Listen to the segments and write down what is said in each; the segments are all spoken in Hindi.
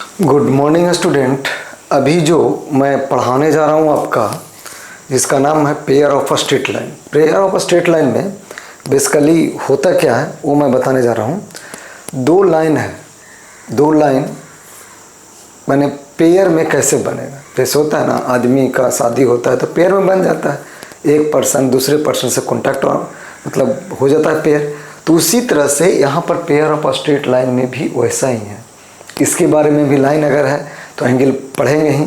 Good morning student. अभी जो मैं पढ़ाने जा रहा हूँ आपका, जिसका नाम है pair of a straight line. Pair of a straight line में बेसिकली होता क्या है वो मैं बताने जा रहा हूँ। दो लाइन है, दो लाइन मैंने पेयर में कैसे बनेगा। जैसे होता है ना, आदमी का शादी होता है तो पेयर में बन जाता है, एक पर्सन दूसरे पर्सन से कॉन्टैक्ट मतलब हो जाता है पेयर। तो उसी तरह से यहाँ पर pair of a straight line में भी वैसा ही है। इसके बारे में भी लाइन अगर है तो एंगल पढ़ेंगे ही,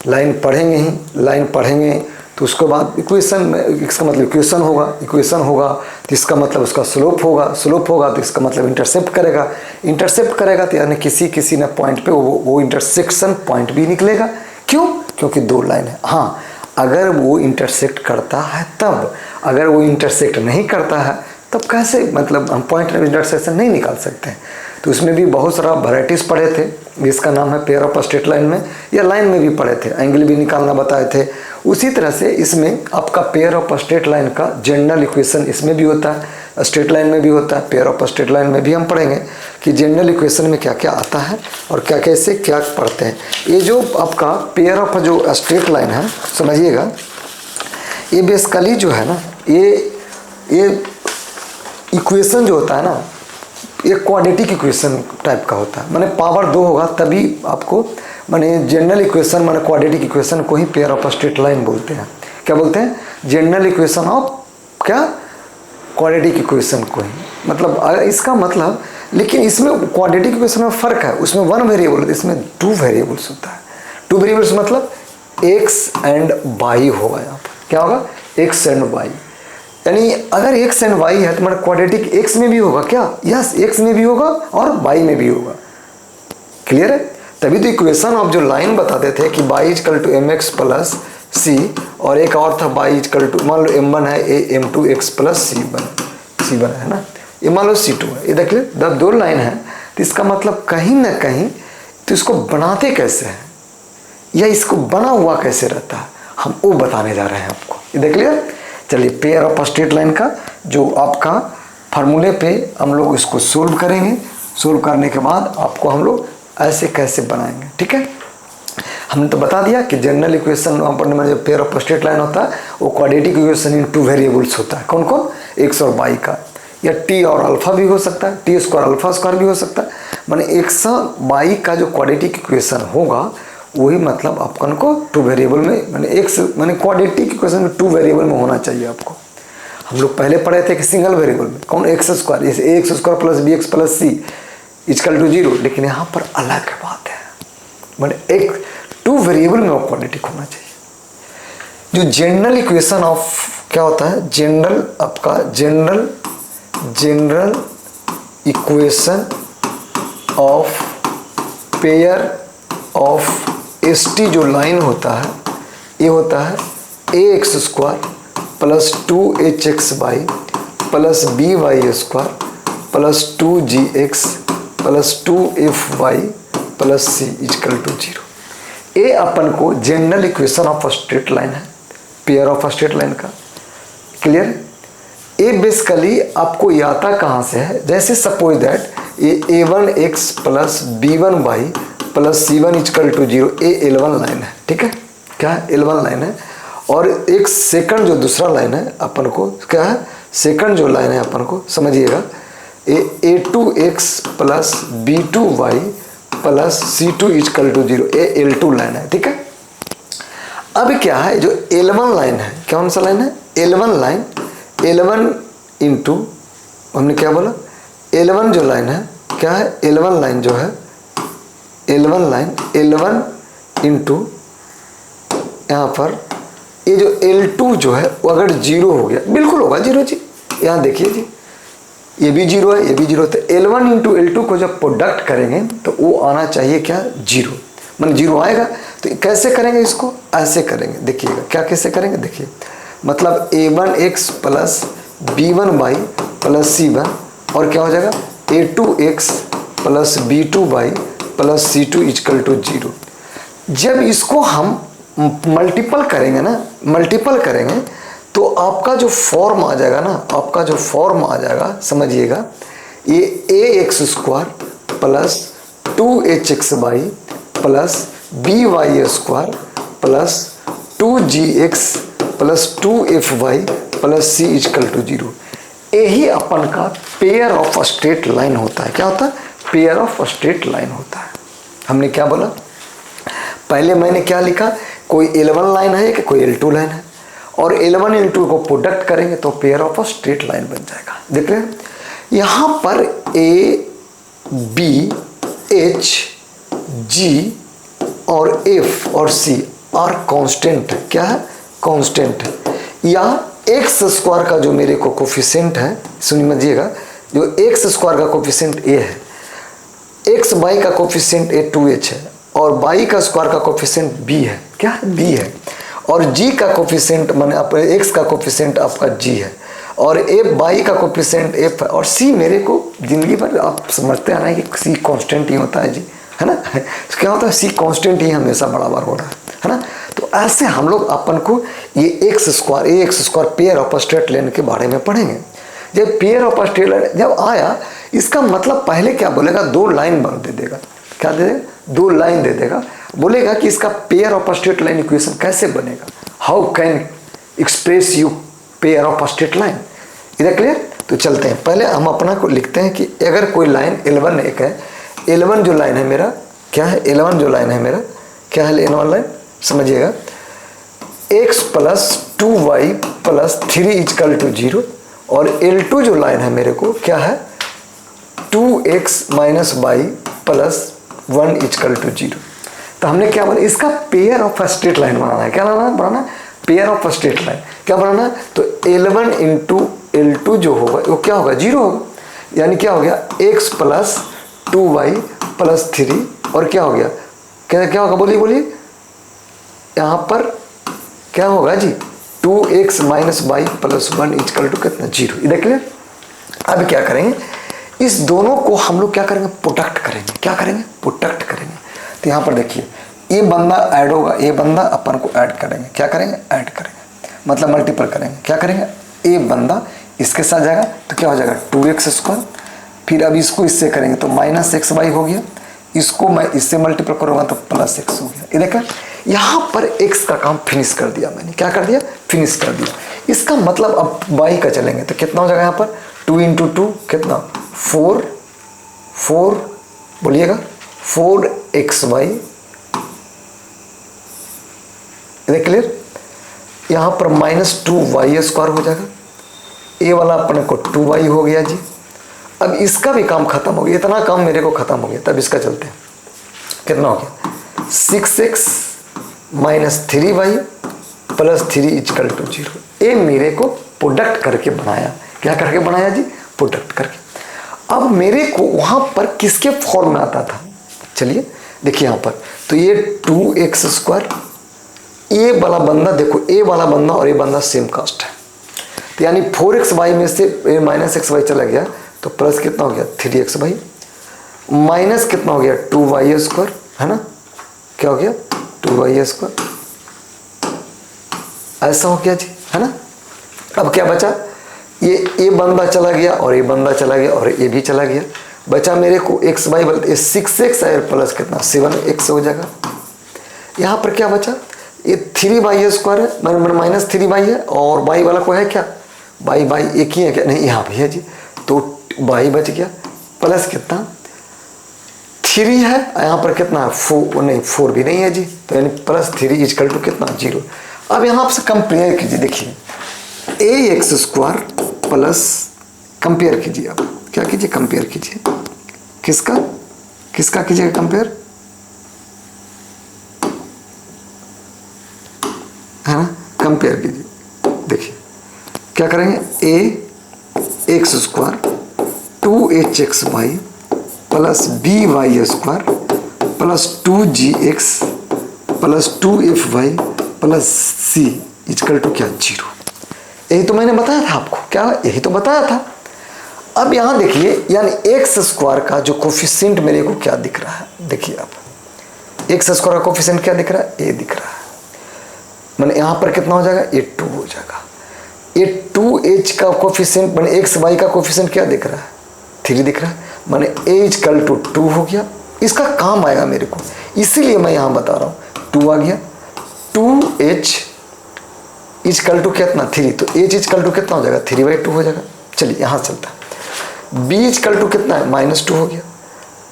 लाइन पढ़ेंगे ही, लाइन पढ़ेंगे तो उसके बाद इक्वेशन, इसका मतलब इक्वेशन होगा, इक्वेशन होगा तो इसका मतलब उसका स्लोप होगा, स्लोप होगा तो इसका मतलब इंटरसेप्ट करेगा, इंटरसेप्ट करेगा तो यानी किसी न पॉइंट पे वो इंटरसेक्शन पॉइंट भी निकलेगा। क्यों? क्योंकि दो लाइन है। हाँ, अगर वो इंटरसेक्ट करता है तब, अगर वो इंटरसेक्ट नहीं करता है तब कैसे, मतलब हम पॉइंट ऑफ इंटरसेक्शन नहीं निकाल सकते हैं। तो उसमें भी बहुत सारा वैराइटीज़ पढ़े थे, जिसका नाम है pair of a straight line में, या लाइन में भी पढ़े थे, एंगल भी निकालना बताए थे। उसी तरह से इसमें आपका pair of a straight line का जनरल इक्वेशन इसमें भी होता है, स्ट्रेट लाइन में भी होता है। Pair of a straight line में भी हम पढ़ेंगे कि जनरल इक्वेशन में क्या क्या आता है और क्या कैसे क्या पढ़ते हैं। ये जो आपका पेयर ऑफ जो स्ट्रेट लाइन है, समझिएगा, ये बेसिकली जो है ना, ये इक्वेशन जो होता है ना, ये क्वाड्रेटिक इक्वेशन टाइप का होता है। माने पावर दो होगा तभी आपको, माने जनरल इक्वेशन, माने क्वाड्रेटिक इक्वेशन को ही pair of a straight line बोलते हैं। क्या बोलते हैं? जनरल इक्वेशन ऑफ क्या, क्वाड्रेटिक इक्वेशन को ही, मतलब इसका मतलब। लेकिन इसमें क्वाड्रेटिक इक्वेशन में फ़र्क है, उसमें वन वेरिएबल होता है, इसमें टू वेरिएबल्स होता है। टू वेरिएबल्स मतलब एक्स एंड वाई होगा। यहाँ पर क्या होगा? X and y. यानी अगर एक्स एंड वाई है तो मतलब क्वाड्रेटिक एक्स में भी होगा क्या? यस, एक्स में भी होगा और वाई में भी होगा। क्लियर है? तभी तो इक्वेशन ऑफ जो लाइन बताते थे कि y equal to m x plus c, और एक और था वाई इजकल टू, मान लो m1 है a m two x plus c one है ना, ये मान लो c2 है। ये देख ले, जब दो लाइन है तो इसका मतलब कहीं ना कहीं तो इसको बनाते कैसे हैं या इसको बना हुआ कैसे रहता है, हम वो बताने जा रहे हैं आपको। ये देख लिया। चलिए, पेयर ऑफ स्ट्रेट लाइन का जो आपका फार्मूले पे हम लोग इसको सोल्व करेंगे। सोल्व करने के बाद आपको हम लोग ऐसे कैसे बनाएंगे, ठीक है। हमने तो बता दिया कि जनरल इक्वेशन पढ़ने में जो पेयर ऑफ स्ट्रेट लाइन होता है वो quadratic equation in to variables होता है। कौन कौन? एक्स और वाई का, या टी और अल्फा भी हो सकता है, टी स्क्वायर अल्फा स्क्वायर भी हो सकता है। माने एक्स वाई का जो क्वाड्रेटिक इक्वेशन होगा वही मतलब अपन को टू वेरिएबल में, माने एक्स माने क्वाड्रेटिक इक्वेशन में टू वेरिएबल में होना चाहिए आपको। हम लोग पहले पढ़े थे कि सिंगल वेरिएबल में, कौन? एक्स स्क्वायर, जैसे a x square plus b x plus c equal to 0। लेकिन यहाँ पर अलग बात है, माने एक टू वेरिएबल में वो क्वाड्रेटिक होना चाहिए। जो जनरल इक्वेशन ऑफ क्या होता है, जनरल आपका general equation of pair of S T जो लाइन होता है, ये होता है a x square plus 2hxy plus b y square plus 2gx plus 2fy plus c equal to 0। ये अपन को general equation of straight line है, पेयर ऑफ स्ट्रेट लाइन का। क्लियर? ये बेसिकली आपको ये आता कहाँ से है? जैसे सपोज दैट ये a1x plus b1y plus c1 is equal to 0, ये L1 लाइन है, ठीक है। क्या है? L1 लाइन है। और एक सेकंड जो दूसरा लाइन है अपन को क्या है? सेकंड जो लाइन है अपन को समझिएगा, ये a2x plus b2y plus c2 is equal to 0, ये L2 लाइन है, ठीक है। अब क्या है, जो L1 लाइन है, कौन सा लाइन है? L1 लाइन, L1 इंटू हमने क्या बोला, L1 जो लाइन है क्या है? L1 लाइन जो है, L1 लाइन, L1 इंटू यहाँ पर ये जो L2 जो है वो अगर 0 हो गया, बिल्कुल होगा 0 जी। यहाँ देखिए जी, ये भी 0 है, ये भी 0 है, तो L1 इंटू L2 को जब प्रोडक्ट करेंगे तो वो आना चाहिए क्या? 0। मतलब 0 आएगा। तो कैसे करेंगे इसको? ऐसे करेंगे, देखिएगा क्या कैसे करेंगे, देखिए। मतलब a1x plus b1y plus c1, और क्या हो जाएगा? a2x plus b2y plus c2 is equal to 0। जब इसको हम मल्टीपल करेंगे ना, मल्टीपल करेंगे तो आपका जो फॉर्म आ जाएगा ना, आपका जो फॉर्म आ जाएगा समझिएगा, ये ax square plus 2hxy plus b y square plus 2gx plus 2fy plus c equal to 0। यही अपन का पेयर ऑफ स्ट्रेट लाइन होता है। क्या होता है? पेयर ऑफ स्ट्रेट लाइन होता है। हमने क्या बोला? पहले मैंने क्या लिखा? कोई L1 लाइन है कि कोई L2 लाइन है, और L1 L2 को प्रोडक्ट करेंगे तो पेयर ऑफ स्ट्रेट लाइन बन जाएगा। देख रहे हैं यहाँ पर A B H G और F और C आर कांस्टेंट है। क्या है? कांस्टेंट है। या एक्स स्क्वायर का जो मेरे को कोफिशिएंट है, सुनिएगा, जो एक्स स्क्वायर का कोफिशिएंट ए है, एक्स बाई का कोफिशिएंट ए 2h है, और बाई का स्क्वायर का कोफिशिएंट बी है। क्या है? बी है। और जी का कोफिशिएंट माने अपने एक्स का कोफिशिएंट आपका जी है, और ए बाई का कोफिशिएंट एफ है, और सी मेरे को जिंदगी भर आप समझते आ रहे हैं कि सी कांस्टेंट ही होता है जी, है ना। तो क्या होता है? सी कांस्टेंट ही हमेशा बराबर हो रहा है ना। तो ऐसे हम लोग अपन को ये x square pair of straight line के बारे में पढ़ेंगे। जब पेयर ऑफ स्ट्रेट लाइन जब आया, इसका मतलब पहले क्या बोलेगा? दो लाइन बन दे देगा। क्या दे देगा? दो लाइन दे देगा। बोलेगा कि इसका pair of straight line equation कैसे बनेगा, how can express you pair of straight line. इधर क्लियर? तो चलते हैं, पहले हम अपना को लिखते हैं कि अगर कोई लाइन L1 एक है, L1 जो लाइन है मेरा क्या है? L1 जो लाइन है मेरा क्या है? L1 लाइन समझिएगा, x plus 2y plus 3 equal to 0, और L2 जो लाइन है मेरे को क्या है? 2x minus y plus 1 equal to 0। तो हमने क्या बोला? इसका पेयर ऑफ स्ट्रेट लाइन बनाना है। क्या बनाना? Pair of straight line. क्या बनाना? तो L1 इंटू L2 जो होगा वो क्या होगा? 0 होगा। यानी क्या हो गया? x प्लस 2y प्लस 3, और क्या हो गया? क्या होगा? बोलिए यहाँ पर क्या होगा जी? 2x minus y plus 1 equal to कितना? 0। इधर क्लियर? अब क्या करेंगे? इस दोनों को हम लोग क्या करेंगे? प्रोडक्ट करेंगे। क्या करेंगे? प्रोडक्ट करेंगे। तो यहाँ पर देखिए, ये बंदा ऐड होगा, ये बंदा अपन को ऐड करेंगे। क्या करेंगे? ऐड करेंगे, मतलब मल्टीपल करेंगे। क्या करेंगे? ये बंदा इसके साथ जाएगा तो क्या हो जाएगा? 2x square. फिर अब इसको इससे करेंगे तो माइनस एक्स वाई हो गया, इसको मैं इससे मल्टीपल करूँगा तो प्लस एक्स हो गया। ये देखा, यहाँ पर x का काम फिनिश कर दिया मैंने। क्या कर दिया? फिनिश कर दिया। इसका मतलब अब y का चलेंगे तो कितना हो जाएगा? यहाँ पर 2 इंटू 2 कितना? 4 बोलिएगा 4xy। इधर क्लियर? यहाँ पर माइनस 2y स्क्वायर हो जाएगा। ए वाला अपने को 2y हो गया जी। अब इसका भी काम खत्म हो गया, इतना काम मेरे को खत्म हो गया। तब इसका चलते हैं, कितना हो गया? 6x minus 3y plus 3 equal to 0। ये मेरे को प्रोडक्ट करके बनाया। क्या करके बनाया जी? प्रोडक्ट करके। अब मेरे को वहाँ पर किसके फॉर्म में आता था? चलिए देखिए यहाँ पर, तो ये 2x स्क्वायर, ये वाला बंदा देखो, ए वाला बंदा और ये बंदा सेम कास्ट है, तो यानी 4xy में से माइनस xy चला गया तो प्लस कितना हो गया? 3xy माइनस कितना हो गया? 2y स्क्वायर, है ना। क्या हो गया? 2y square. ऐसा हो गया जी, है ना। अब क्या बचा? ये बंदा चला गया और ये बंदा चला गया और ये भी चला गया। बचा मेरे को x बाई 6x है प्लस कितना? 7x हो जाएगा। यहाँ पर क्या बचा? ये 3y स्क्वायर है, मैंने माइनस 3y है, और y वाला को है क्या? y एक ही है क्या? नहीं, यहाँ भी है जी। तो y बच गया प्लस कितना? 3 है, यहाँ पर कितना है? 4 नहीं, 4 भी नहीं है जी, तो यानी प्लस 3 इजकल टू कितना? 0। अब यहाँ आपसे कंपेयर कीजिए, देखिए ax स्क्वायर प्लस, कंपेयर कीजिए। आप क्या कीजिए? कंपेयर कीजिए। किसका कीजिएगा कंपेयर? है ना, कंपेयर कीजिए। देखिए क्या करेंगे? ax square 2hxy plus by square plus 2gx plus 2fy plus c equal to क्या? 0। यही तो मैंने बताया था आपको। क्या? यही तो बताया था। अब यहाँ देखिए, यानी एक्स स्क्वायर का जो कोफिशिएंट मेरे को क्या दिख रहा है? देखिए आप, एक्स स्क्वायर का कोफिशिएंट क्या दिख रहा है? ये दिख रहा है। मैंने यहाँ पर कितना हो जाएगा? ये 2 हो जाएगा। ये 2h का कोफिशिएंट मैंने एक्स वाई का कोफिशिएंट क्या दिख रहा है? 3 दिख रहा है। मैंने a इजकल टू 2 हो गया, इसका काम आएगा मेरे को, इसीलिए मैं यहाँ बता रहा हूँ। 2 आ गया, 2h इजकल टू कितना 3, तो h इजकल टू कितना हो जाएगा 3/2 हो जाएगा। चलिए यहाँ चलता है। b इजकल टू कितना है -2 हो गया,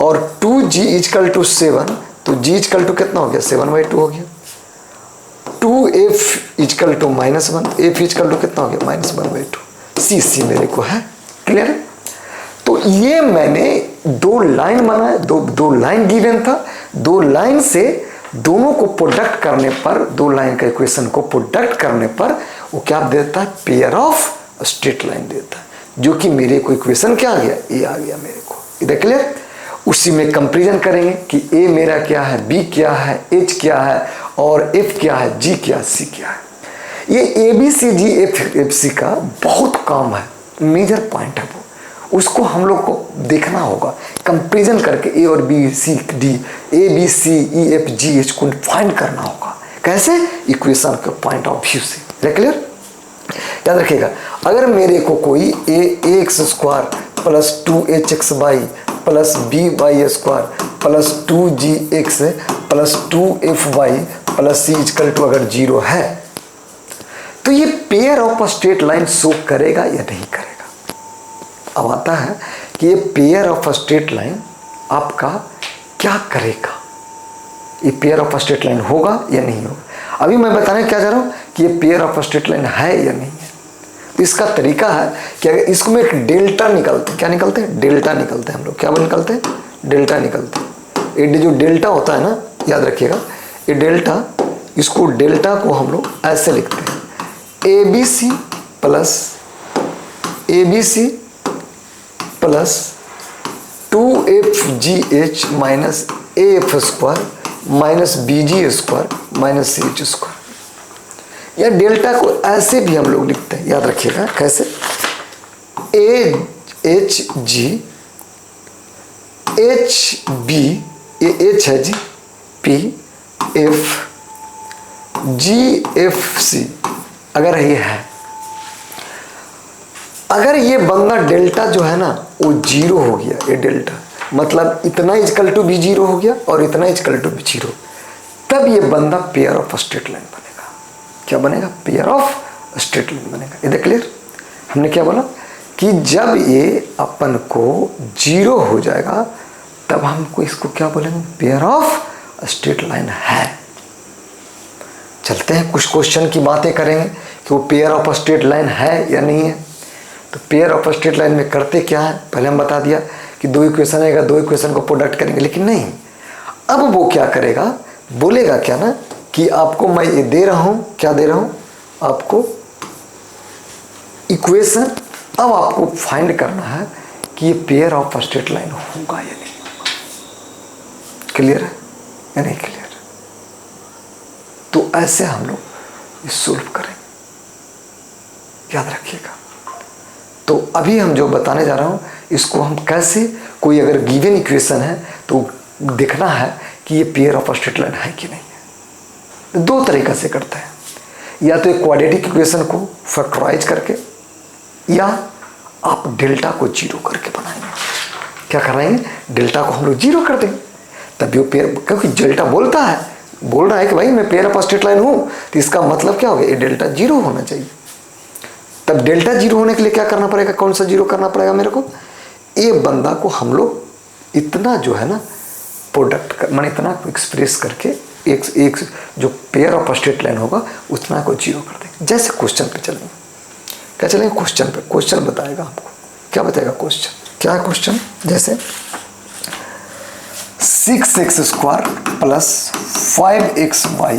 और 2g इजकल टू 7, तो g इजकल टू कितना हो गया 7/2 हो गया। 2f equal to -1, f equal to कितना हो गया -1/2। सी मेरे को है, क्लियर है। तो ये मैंने 2 लाइन बनाया, दो लाइन गिवन था, 2 लाइन से दोनों को प्रोडक्ट करने पर, 2 लाइन का इक्वेशन को प्रोडक्ट करने पर वो क्या देता है, पेयर ऑफ स्ट्रेट लाइन देता है, जो कि मेरे को इक्वेशन क्या आ गया, ए आ गया मेरे को। इधर क्लियर। उसी में कंपेरिजन करेंगे कि ए मेरा क्या है, बी क्या है, एच क्या है, और एफ क्या है, जी क्या है, सी क्या है। ये ए बी सी जी एफ सी का बहुत काम है, मेजर पॉइंट है वो, उसको हम लोग को देखना होगा, कंपेरिजन करके ए और b c d, a b c e f g h को फाइंड करना होगा। कैसे, इक्वेशन के पॉइंट ऑफ व्यू से। क्लियर। याद रखिएगा, अगर मेरे को कोई ax² plus 2hxy plus by² plus 2gx plus 2fy plus c equal to अगर 0 है, तो ये pair of straight line show करेगा या नहीं करेगा। अब आता है कि ये पेयर ऑफ स्ट्रेट लाइन आपका क्या करेगा, ये पेयर ऑफ स्ट्रेट लाइन होगा या नहीं होगा। अभी मैं बताने क्या चाह रहा हूँ कि ये पेयर ऑफ स्ट्रेट लाइन है या नहीं है। तो इसका तरीका है कि अगर इसमें एक डेल्टा निकलते हैं, क्या निकलते हैं, डेल्टा निकलते हैं, हम लोग क्या निकलते हैं, डेल्टा निकलते हैं। ये जो डेल्टा होता है ना, याद रखिएगा, ये डेल्टा, इसको डेल्टा को हम लोग ऐसे लिखते हैं, ABC plus 2FGH minus AF² minus BG² minus CH²। या डेल्टा को ऐसे भी हम लोग लिखते हैं, याद रखिएगा कैसे, AHG HB, ये H है जी, P F GFC। अगर ये है, अगर ये बंदा डेल्टा जो है ना वो 0 हो गया, ये डेल्टा मतलब इतना इक्वल टू भी 0 हो गया और इतना इक्वल टू भी 0, तब ये बंदा पेयर ऑफ स्ट्रेट लाइन बनेगा। क्या बनेगा, पेयर ऑफ स्ट्रेट लाइन बनेगा। इधर क्लियर। हमने क्या बोला कि जब ये अपन को 0 हो जाएगा तब हमको इसको क्या बोलेंगे, पेयर ऑफ स्ट्रेट लाइन है। चलते हैं कुछ क्वेश्चन की बातें करेंगे कि वो पेयर ऑफ स्ट्रेट लाइन है या नहीं है। तो पेयर ऑफ स्ट्रेट लाइन में करते क्या है, पहले हम बता दिया कि 2 इक्वेशन आएगा, 2 इक्वेशन को प्रोडक्ट करेंगे, लेकिन नहीं, अब वो क्या करेगा, बोलेगा क्या ना कि आपको मैं ये दे रहा हूँ, क्या दे रहा हूँ आपको, इक्वेशन। अब आपको फाइंड करना है कि ये पेयर ऑफ स्ट्रेट लाइन होगा या नहीं होगा। क्लियर है या नहीं क्लियर। तो ऐसे हम लोग सोल्व करेंगे, याद रखिएगा। तो अभी हम जो बताने जा रहा हूँ इसको हम कैसे, कोई अगर गिवन इक्वेशन है तो देखना है कि ये पेयर ऑफ स्ट्रेट लाइन है कि नहीं है। 2 तरीक़ा से करते हैं, या तो एक क्वाड्रेटिक इक्वेशन को फैक्टराइज करके, या आप डेल्टा को 0 करके बनाएंगे। क्या कराएंगे, डेल्टा को हम लोग 0 कर देंगे, तभी वो पेयर, क्योंकि डेल्टा बोल रहा है कि भाई मैं पेयर ऑफ स्ट्रेट लाइन हूँ, तो इसका मतलब क्या हो गया, ये डेल्टा 0 होना चाहिए। तब डेल्टा 0 होने के लिए क्या करना पड़ेगा, कौन सा 0 करना पड़ेगा मेरे को, ये बंदा को हम लोग इतना जो है ना प्रोडक्ट माने इतना एक्सप्रेस करके एक जो पेयर ऑफ स्ट्रेट लाइन होगा उतना को 0 कर देंगे। जैसे क्वेश्चन पे चलेंगे, क्या चलेंगे क्वेश्चन पे, क्वेश्चन बताएगा हमको, क्या बताएगा क्वेश्चन, क्या है क्वेश्चन, जैसे 6x² plus 5xy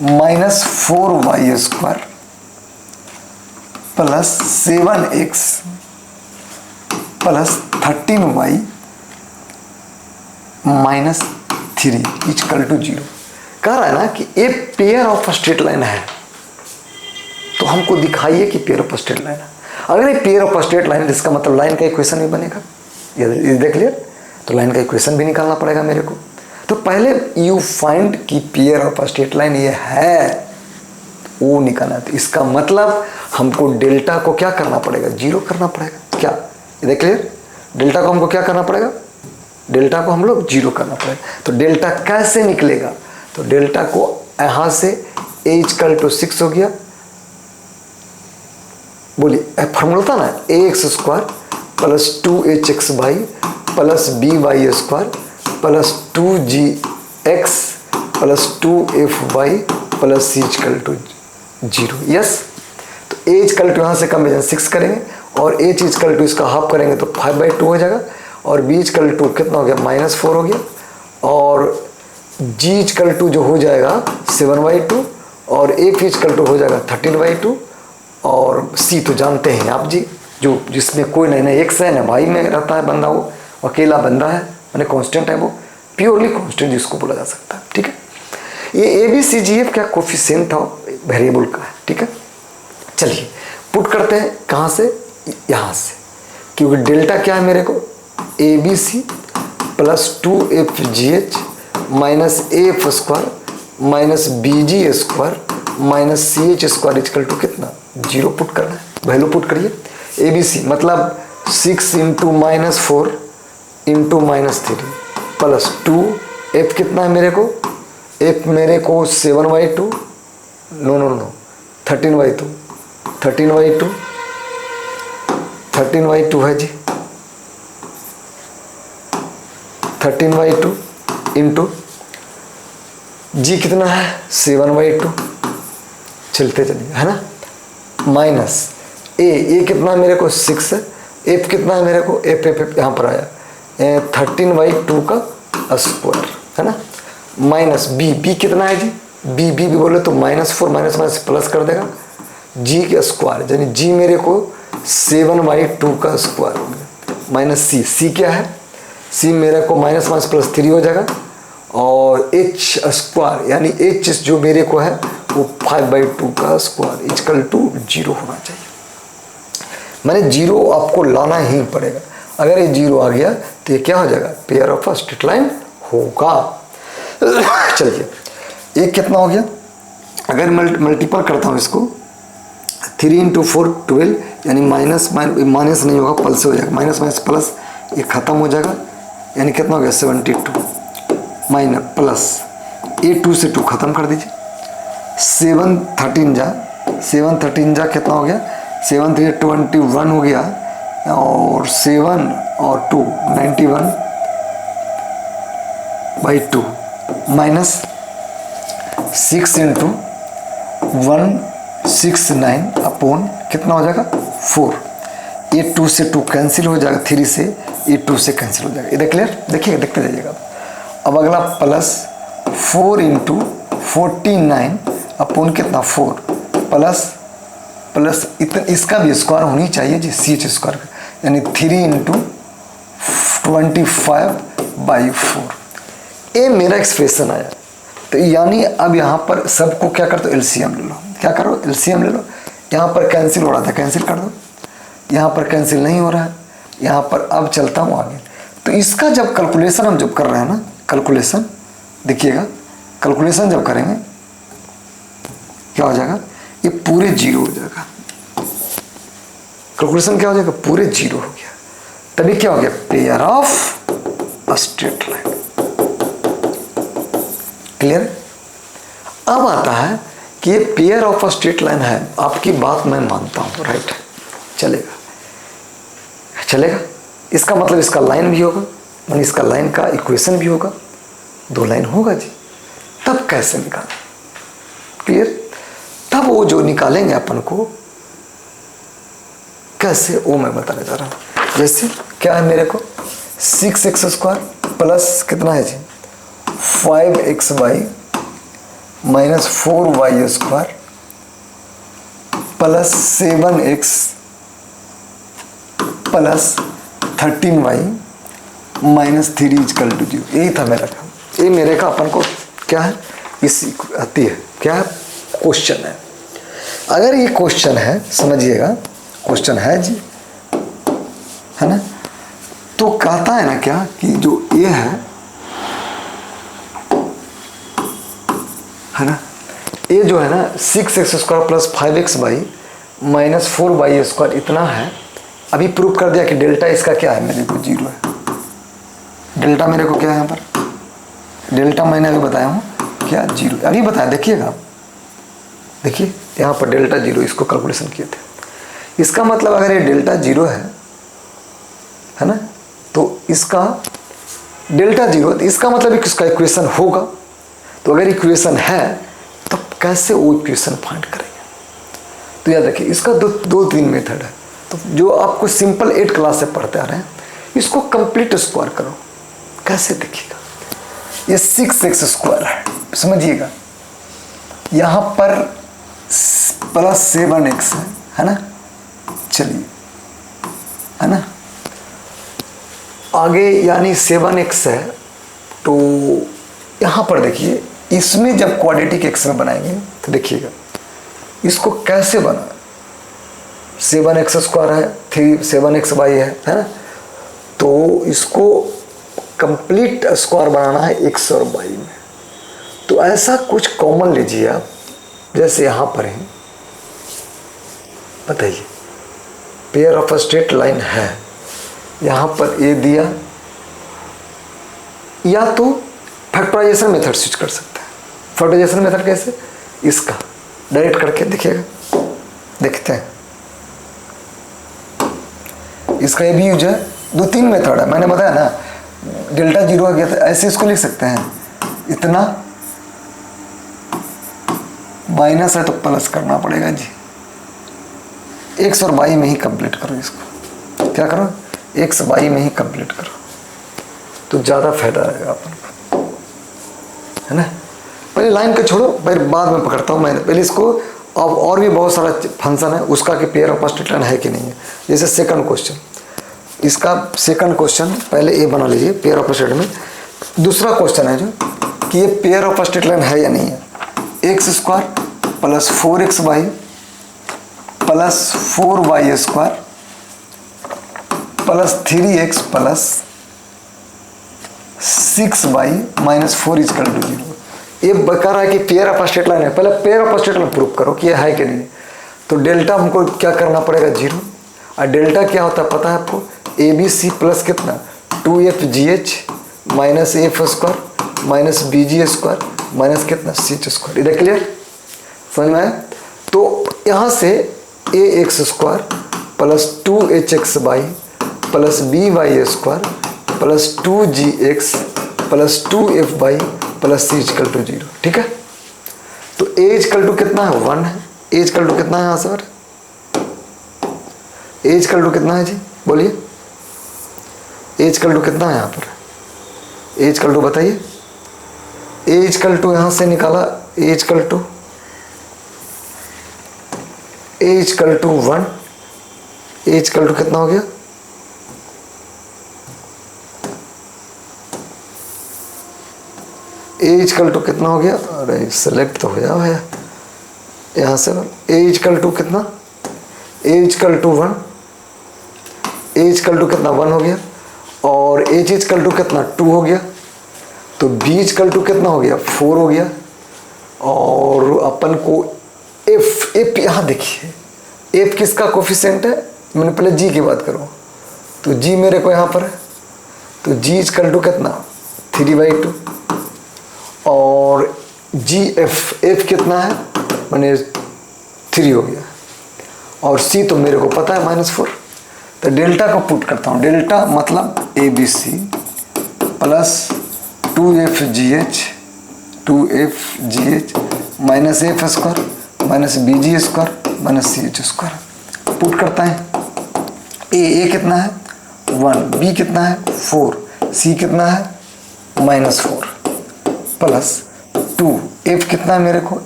minus 4y² plus 7x plus 13y minus 3 equal to 0। कह रहा है ना कि ये पेयर ऑफ स्ट्रेट लाइन है, तो हमको दिखाइए कि पेयर ऑफ स्ट्रेट लाइन है। अगर ये पेयर ऑफ स्ट्रेट लाइन है, इसका मतलब लाइन का इक्वेशन भी बनेगा, ये देख लिया, तो लाइन का इक्वेशन भी निकालना पड़ेगा मेरे को। तो पहले यू फाइंड कि पेयर ऑफ स्ट्रेट लाइन ये है, वो निकालना है। तो इसका मतलब हमको डेल्टा को क्या करना पड़ेगा, 0 करना पड़ेगा। क्या इधर क्लियर, डेल्टा को हमको क्या करना पड़ेगा, डेल्टा को हम लोग जीरो करना पड़ेगा। तो डेल्टा कैसे निकलेगा, तो डेल्टा को यहाँ से a इक्वल टू 6 हो गया, बोलिए फॉर्मूला था ना, ax square plus 2hx y plus by square plus 2gx plus 2fy plus c equal to 0। Yes, तो a इक्वल टू यहाँ से कम 6 करेंगे और h इक्वल टू इसका हाफ करेंगे तो 5/2 हो जाएगा और b इक्वल टू कितना हो गया -4 हो गया और g इक्वल टू जो हो जाएगा 7/2 और f इक्वल टू हो जाएगा 13/2 और c तो जानते हैं आप जी, जो जिसमें कोई नहीं, ना x है ना भाई में रहता है बंदा, वो अकेला बंदा है, मैंने कांस्टेंट है, वो प्योरली कांस्टेंट जिसको बोला जा सकता है। ठीक है, ये ABCGF क्या कोफिशिएंट था वेरिएबल का है। ठीक है, चलिए पुट करते हैं कहाँ से, यहाँ से, क्योंकि डेल्टा क्या है मेरे को ABC plus 2FGH minus AF square minus BG square minus CH square equal to कितना 0 पुट करना है। वैल्यू पुट करिए, ABC मतलब 6 इंटू -4 इंटू -3 प्लस 2, F कितना है मेरे को, F मेरे को 7/2 नो 13/2 13/2 है जी, 13/2 इंटू जी कितना है 7/2, चलते चलिए है ना, माइनस ए कितना है मेरे को 6 है, एफ कितना है मेरे को एफ यहाँ पर आया 13/2 का स्क्वायर है ना, माइनस बी कितना है जी, बी बोले तो -4 माइनस प्लस कर देगा, जी के स्क्वायर यानी जी मेरे को 7/2 का स्क्वायर हो गया, माइनस सी क्या है, सी मेरे को माइनस प्लस 3 हो जाएगा और एच स्क्वायर यानी एच जो मेरे को है वो 5/2 का स्क्वायर इक्वल टू 0 होना चाहिए। मैंने 0 आपको लाना ही पड़ेगा, अगर ये 0 आ गया तो ये क्या हो जाएगा, pair of a straight line होगा। चलिए ये कितना हो गया, अगर मल्टीपल करता हूँ इसको 3 इंटू 4 12 यानी माइनस नहीं होगा, प्लस हो जाएगा, माइनस प्लस ये ख़त्म हो जाएगा यानी कितना हो गया 72 माइनस प्लस ए 2 से 2 ख़त्म कर दीजिए, 7 13 जा कितना हो गया 7 3 21 हो गया और 7 और 2 91/2 माइनस 6 इंटू 169 अपॉन कितना हो जाएगा 4, ये 2 से 2 कैंसिल हो जाएगा, 3 से ये 2 से कैंसिल हो जाएगा, इधर क्लियर देखिए देखते जाइएगा। अब अगला प्लस 4 इंटू 49 अपॉन कितना 4 प्लस इतना, इसका भी स्क्वायर होनी चाहिए जी CH स्क्वायर यानी 3 इंटू 25/4, ये मेरा एक्सप्रेशन आया। तो यानी अब यहाँ पर सबको क्या कर दो एलसीएम ले लो, क्या करो एलसीएम ले लो, यहाँ पर कैंसिल हो रहा था कैंसिल कर दो, यहाँ पर कैंसिल नहीं हो रहा है, यहाँ पर अब चलता हूँ आगे। तो इसका जब कैलकुलेशन हम जब कर रहे हैं ना, कैलकुलेशन देखिएगा, कैलकुलेशन जब करेंगे क्या हो जाएगा, ये पूरे 0 हो जाएगा, कैलकुलेशन क्या हो जाएगा पूरे 0 हो गया, तभी क्या हो गया pair of a straight line. Clear, अब आता है कि ये pair of a straight line है, आपकी बात मैं मानता हूँ, राइट चलेगा, इसका मतलब इसका लाइन भी होगा, मतलब इसका लाइन का इक्वेशन भी होगा, 2 लाइन होगा जी। तब कैसे निकालें, क्लियर, तब वो जो निकालेंगे अपन को कैसे वो मैं बताने जा रहा हूँ। जैसे क्या है मेरे को 6x² प्लस कितना है जी 5xy minus 4y² plus 7x plus 13y minus 3 equal to 0, यही था मेरा काम। ये मेरे का अपन को क्या है इस आती है, क्या है क्वेश्चन है। अगर ये क्वेश्चन है समझिएगा, क्वेश्चन है जी है ना, तो कहता है ना क्या कि जो ये है ना, ये जो है ना 6x² plus 5xy minus 4y² इतना है, अभी प्रूव कर दिया कि डेल्टा इसका क्या है मेरे को 0 है, डेल्टा मेरे को क्या है यहाँ पर, डेल्टा मैंने अभी बताया हूँ क्या, 0 अभी बताया, देखिएगा आप, देखिए यहाँ पर डेल्टा 0, इसको कैलकुलेशन किए थे। इसका मतलब अगर ये डेल्टा 0 है ना, तो इसका डेल्टा 0, तो इसका मतलब इसका इक्वेशन होगा। तो अगर इक्वेशन है तो कैसे वो इक्वेशन फाइंड करेंगे? तो याद रखिए इसका दो तीन मेथड है। तो जो आपको सिंपल 8 क्लास से पढ़ते आ रहे हैं, इसको कंप्लीट स्क्वायर करो। कैसे देखिएगा, ये 6x² है, समझिएगा। यहाँ पर प्लस 7x है ना, चलिए, है ना, आगे यानी 7x है। तो यहाँ पर देखिए, इसमें जब क्वाड्रेटिक एक्शन बनाएंगे तो देखिएगा इसको कैसे बना, 7x² है, 7xy है ना। तो इसको कंप्लीट स्क्वायर बनाना है x और y में। तो ऐसा कुछ कॉमन लीजिए आप, जैसे यहाँ पर है, बताइए पेयर ऑफ स्ट्रेट लाइन है, यहाँ पर a दिया, या तो फैक्टराइजेशन मेथड स्विच कर सकते हैं। फैक्टराइजेशन मेथड कैसे, इसका डायरेक्ट करके देखिएगा, देखते हैं। इसका ये भी यूज है, 2-3 मेथड है, मैंने बताया ना। डेल्टा 0 आ गया था, ऐसे इसको लिख सकते हैं, इतना माइनस है तो प्लस करना पड़ेगा जी। x और y में ही कंप्लीट करो इसको, क्या करो, x y में ही कंप्लीट करो, तो ज़्यादा फायदा रहेगा अपन को, है ना। पहले लाइन को छोड़ो, फिर बाद में पकड़ता हूँ मैं, पहले इसको। अब और भी बहुत सारा फंक्शन है उसका कि पेयर ऑफ स्ट्रेट लाइन है कि नहीं है। जैसे सेकंड क्वेश्चन, इसका सेकंड क्वेश्चन पहले ये बना लीजिए पेयर ऑफ स्ट्रेट में। दूसरा क्वेश्चन है जो कि ये पेयर ऑफ स्ट्रेट लाइन है या नहीं है, x² plus 4xy plus 4y² plus 3x plus 6y minus 4 equal to 0। ये बता रहा है कि पेयर ऑफ स्ट्रेट लाइन है। पहले pair of straight line prove करो कि ये है कि नहीं। तो डेल्टा हमको क्या करना पड़ेगा, 0। और डेल्टा क्या होता है पता है आपको, ABC प्लस कितना 2FGH minus F² minus BG² minus कितना CH²। इधर क्लियर, समझ में आया। तो यहाँ से AX² plus 2HXY plus BY² plus 2GX plus 2FY plus C=0, ठीक है। तो A= कितना है, 1 है। A= कितना है यहाँ सर, A= कितना है जी, बोलिए। A= कितना है यहाँ पर, A= बताइए। A= यहाँ से निकाला, A= 1, A= कितना हो गया, A= कितना हो गया, अरे सेलेक्ट तो हो जाओ है यहाँ से। A= कितना, A= 1, A= कितना 1 हो गया, और H= कितना 2 हो गया। तो B= कितना हो गया, 4 हो गया। और अपन को F यहाँ देखिए, F किसका कोफिशिएंट है, मैंने पहले G की बात करूँ तो G मेरे को यहाँ पर है। तो G= कितना 3/2, और F कितना है, मैंने 3 हो गया, और C तो मेरे को पता है -4। तो डेल्टा को पुट करता हूँ, डेल्टा मतलब ABC plus 2FGH minus F² minus BG² minus CH² put करता है। A कितना है 1, B कितना है 4, C कितना है -4 प्लस 2, F कितना है मेरे को,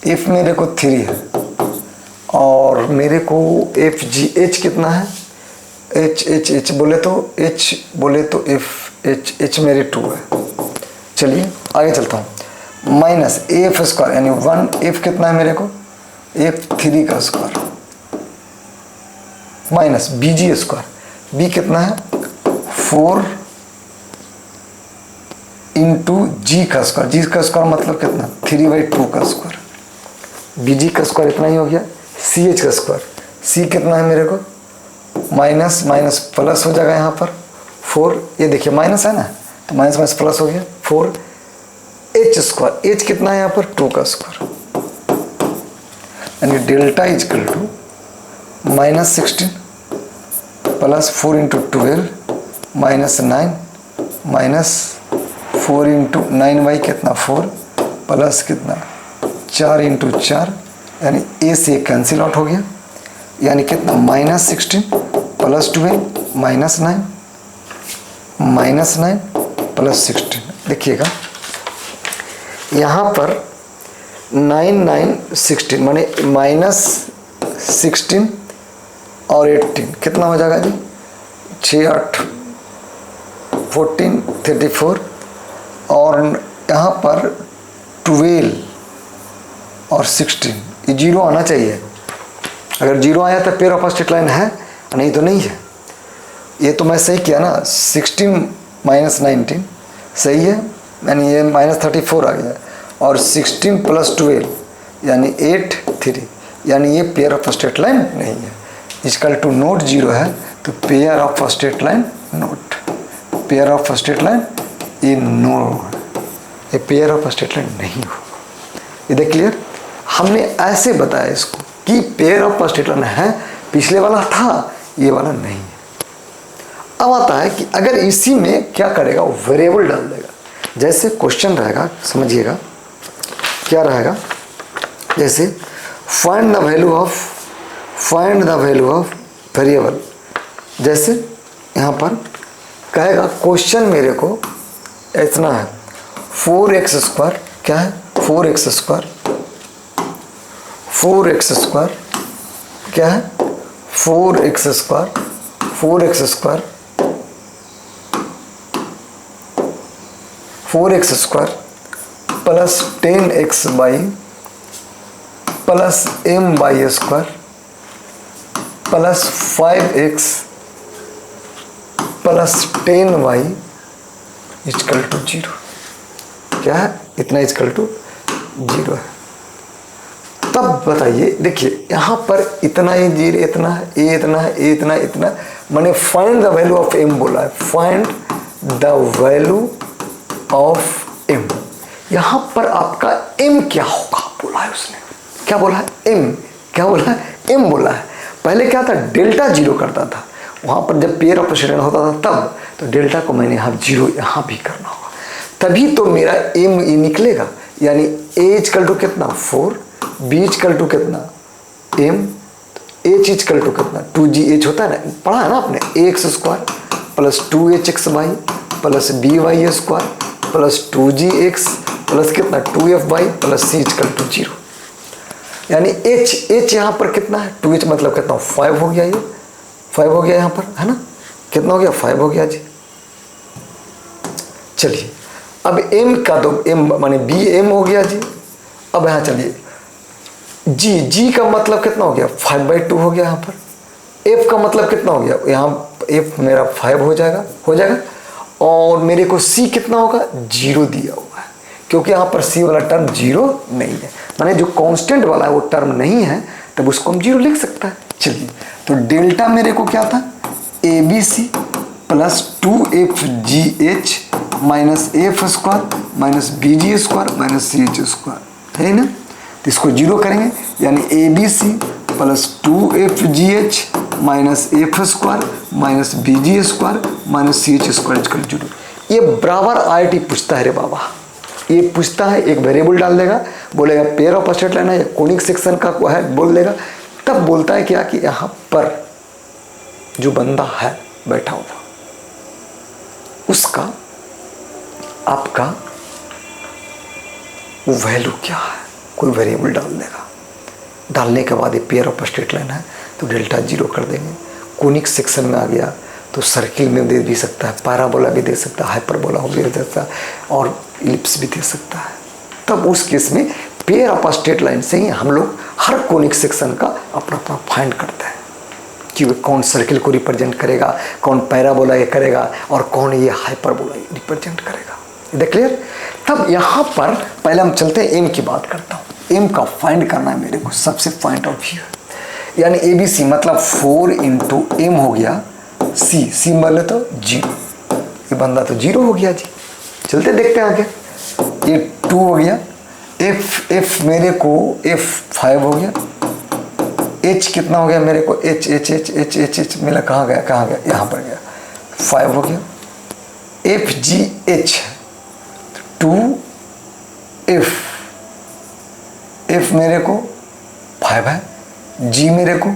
F मेरे को 3 है, और मेरे को FGH कितना है, H बोले तो H मेरे 2 है। चलिए आगे चलता हूँ। माइनस AF² यानी 1, F कितना है मेरे को, F3 का स्क्वायर माइनस BG², B कितना है 4 इंटू G का स्क्वायर, G का स्क्वायर मतलब कितना 3/2 का स्क्वायर, BG का स्क्वायर इतना ही हो गया, CH का स्क्वायर, C कितना है मेरे को माइनस माइनस प्लस हो जाएगा यहाँ पर 4, ये देखिए माइनस है ना, तो माइनस माइनस प्लस हो गया 4h²। एच कितना है यहाँ पर 2 का स्क्वायर, यानी delta equal to -16 plus 4 × 12 -9 minus 4 × 9y कितना 4 प्लस कितना 4 × 4, यानी ए से कैंसिल आउट हो गया, यानी कितना -16 प्लस 12 -9 +16। देखिएगा यहाँ पर 9 9 16 माने -16 और 18 कितना हो जाएगा जी, 6 8 14 34, और यहाँ पर 12 और 16, ये 0 आना चाहिए। अगर 0 आया तो पेयर ऑफ स्ट्रेट लाइन है, नहीं तो नहीं है। ये तो मैं सही किया ना, 16 - 19 सही है, यानी ये -34 आ गया, और 16 + 12 यानी 8 3, यानी ये पेयर ऑफ स्ट्रेट लाइन नहीं है। इजकल टू नोट 0 है, तो pair of straight line note, pair of straight line ये नो, ये पेयर ऑफ स्ट्रेट लाइन नहीं हो। ये देख क्लियर, हमने ऐसे बताया इसको कि पेयर ऑफ स्ट्रेट लाइन है, पिछले वाला था, ये वाला नहीं है। अब आता है कि अगर इसी में क्या करेगा, वेरिएबल डाल देगा। जैसे क्वेश्चन रहेगा, समझिएगा क्या रहेगा, जैसे find the value of variable. जैसे यहाँ पर कहेगा क्वेश्चन मेरे को इतना है 4x², क्या है 4x², क्या है 4x² plus 10xy plus my² plus 5x plus 10y equal to 0। क्या है, इतना इजकल टू 0 है। तब बताइए, देखिए यहाँ पर इतना ही 0, इतना है, ए इतना है, ए इतना, इतना, मैंने find the value of m बोला है, find the value of m। यहाँ पर आपका m क्या होगा बोला है उसने, क्या बोला है m, क्या बोला है m बोला है। पहले क्या था, डेल्टा 0 करता था, वहाँ पर जब पेयर ऑफ स्ट्रेट लाइन होता था तब, तो डेल्टा को मैंने यहाँ 0 यहाँ भी करना होगा, तभी तो मेरा m ये निकलेगा। यानी a इजकल टू कितना 4, b इजकल टू कितना m, h इजकल टू कितना 2gh होता है ना, पढ़ा है ना आपने, ax² plus 2hxy plus by² plus 2gx plus कितना 2fy plus c equal to 0। यानी h यहाँ पर कितना है 2h मतलब कितना 5 हो गया, ये 5 हो गया यहाँ पर, है ना, कितना हो गया 5 हो गया जी। चलिए अब m का तो m माने bm हो गया जी। अब यहाँ चलिए g का मतलब कितना हो गया 5/2 हो गया यहाँ पर। f का मतलब कितना हो गया, यहाँ f मेरा 5 हो जाएगा, और मेरे को c कितना होगा 0 दिया हुआ है, क्योंकि यहाँ पर c वाला टर्म 0 नहीं है, माने जो कांस्टेंट वाला है वो टर्म नहीं है, तब उसको हम 0 लिख सकता है। चलिए तो डेल्टा मेरे को क्या था abc plus 2fgh minus f² minus bg² minus ch² है ना, तो इसको 0 करेंगे, यानी abc plus 2fgh minus f² minus bg² minus ch² equal 0। ये बराबर IIT पूछता है रे बाबा, ये पूछता है, एक वेरिएबल डाल देगा, बोलेगा पेयर ऑफ स्ट्रेट लाइन है या कोनिक सेक्शन का है बोल देगा, तब बोलता है क्या कि यहाँ पर जो बंदा है बैठा हुआ उसका आपका वैल्यू क्या है, कोई वेरिएबल डाल देगा। डालने के बाद ये पेयर ऑफ स्ट्रेट लाइन है तो डेल्टा 0 कर देंगे। कोनिक सेक्शन में आ गया तो सर्किल में दे भी सकता है, पैराबोला भी दे सकता है, हाइपरबोला भी दे सकता है, और इलिप्स भी दे सकता है। तब उस केस में पेयर ऑफ स्ट्रेट लाइन से ही हम लोग हर कोनिक सेक्शन का अपना अपना फाइंड करते हैं कि वह कौन सर्किल को रिप्रेजेंट करेगा, कौन पैराबोला ये करेगा, और कौन ये हाइपरबोला रिप्रेजेंट करेगा। इधर क्लियर। तब यहाँ पर पहले हम चलते हैं एम की बात करता हूँ। एम का फाइंड करना है मेरे को, सबसे पॉइंट ऑफ व्यू, यानी ABC मतलब 4 × m हो गया, C बोले तो 0, ये बंदा तो 0 हो गया जी। चलते देखते हैं आगे। ये 2 हो गया, एफ मेरे को F5 हो गया, H कितना हो गया मेरे को, H मिला, कहाँ गया यहाँ पर गया, 5 हो गया। FGH 2F, F मेरे को 5 है, G मेरे को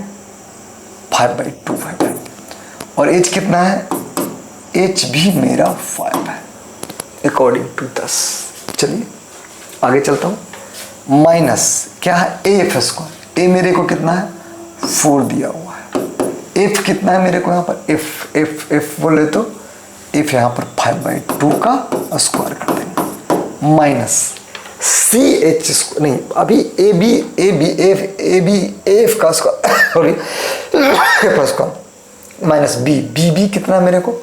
5/2 है, और H कितना है, H भी मेरा 5 है अकॉर्डिंग टू 10। चलिए आगे चलता हूँ। माइनस क्या है, AF², A मेरे को कितना है 4 दिया हुआ है, F कितना है मेरे को यहाँ पर, F बोले तो F यहाँ पर 5/2 का स्क्वायर कर देंगे, माइनस CH नहीं, अभी AF का square sorry square minus B कितना है मेरे को,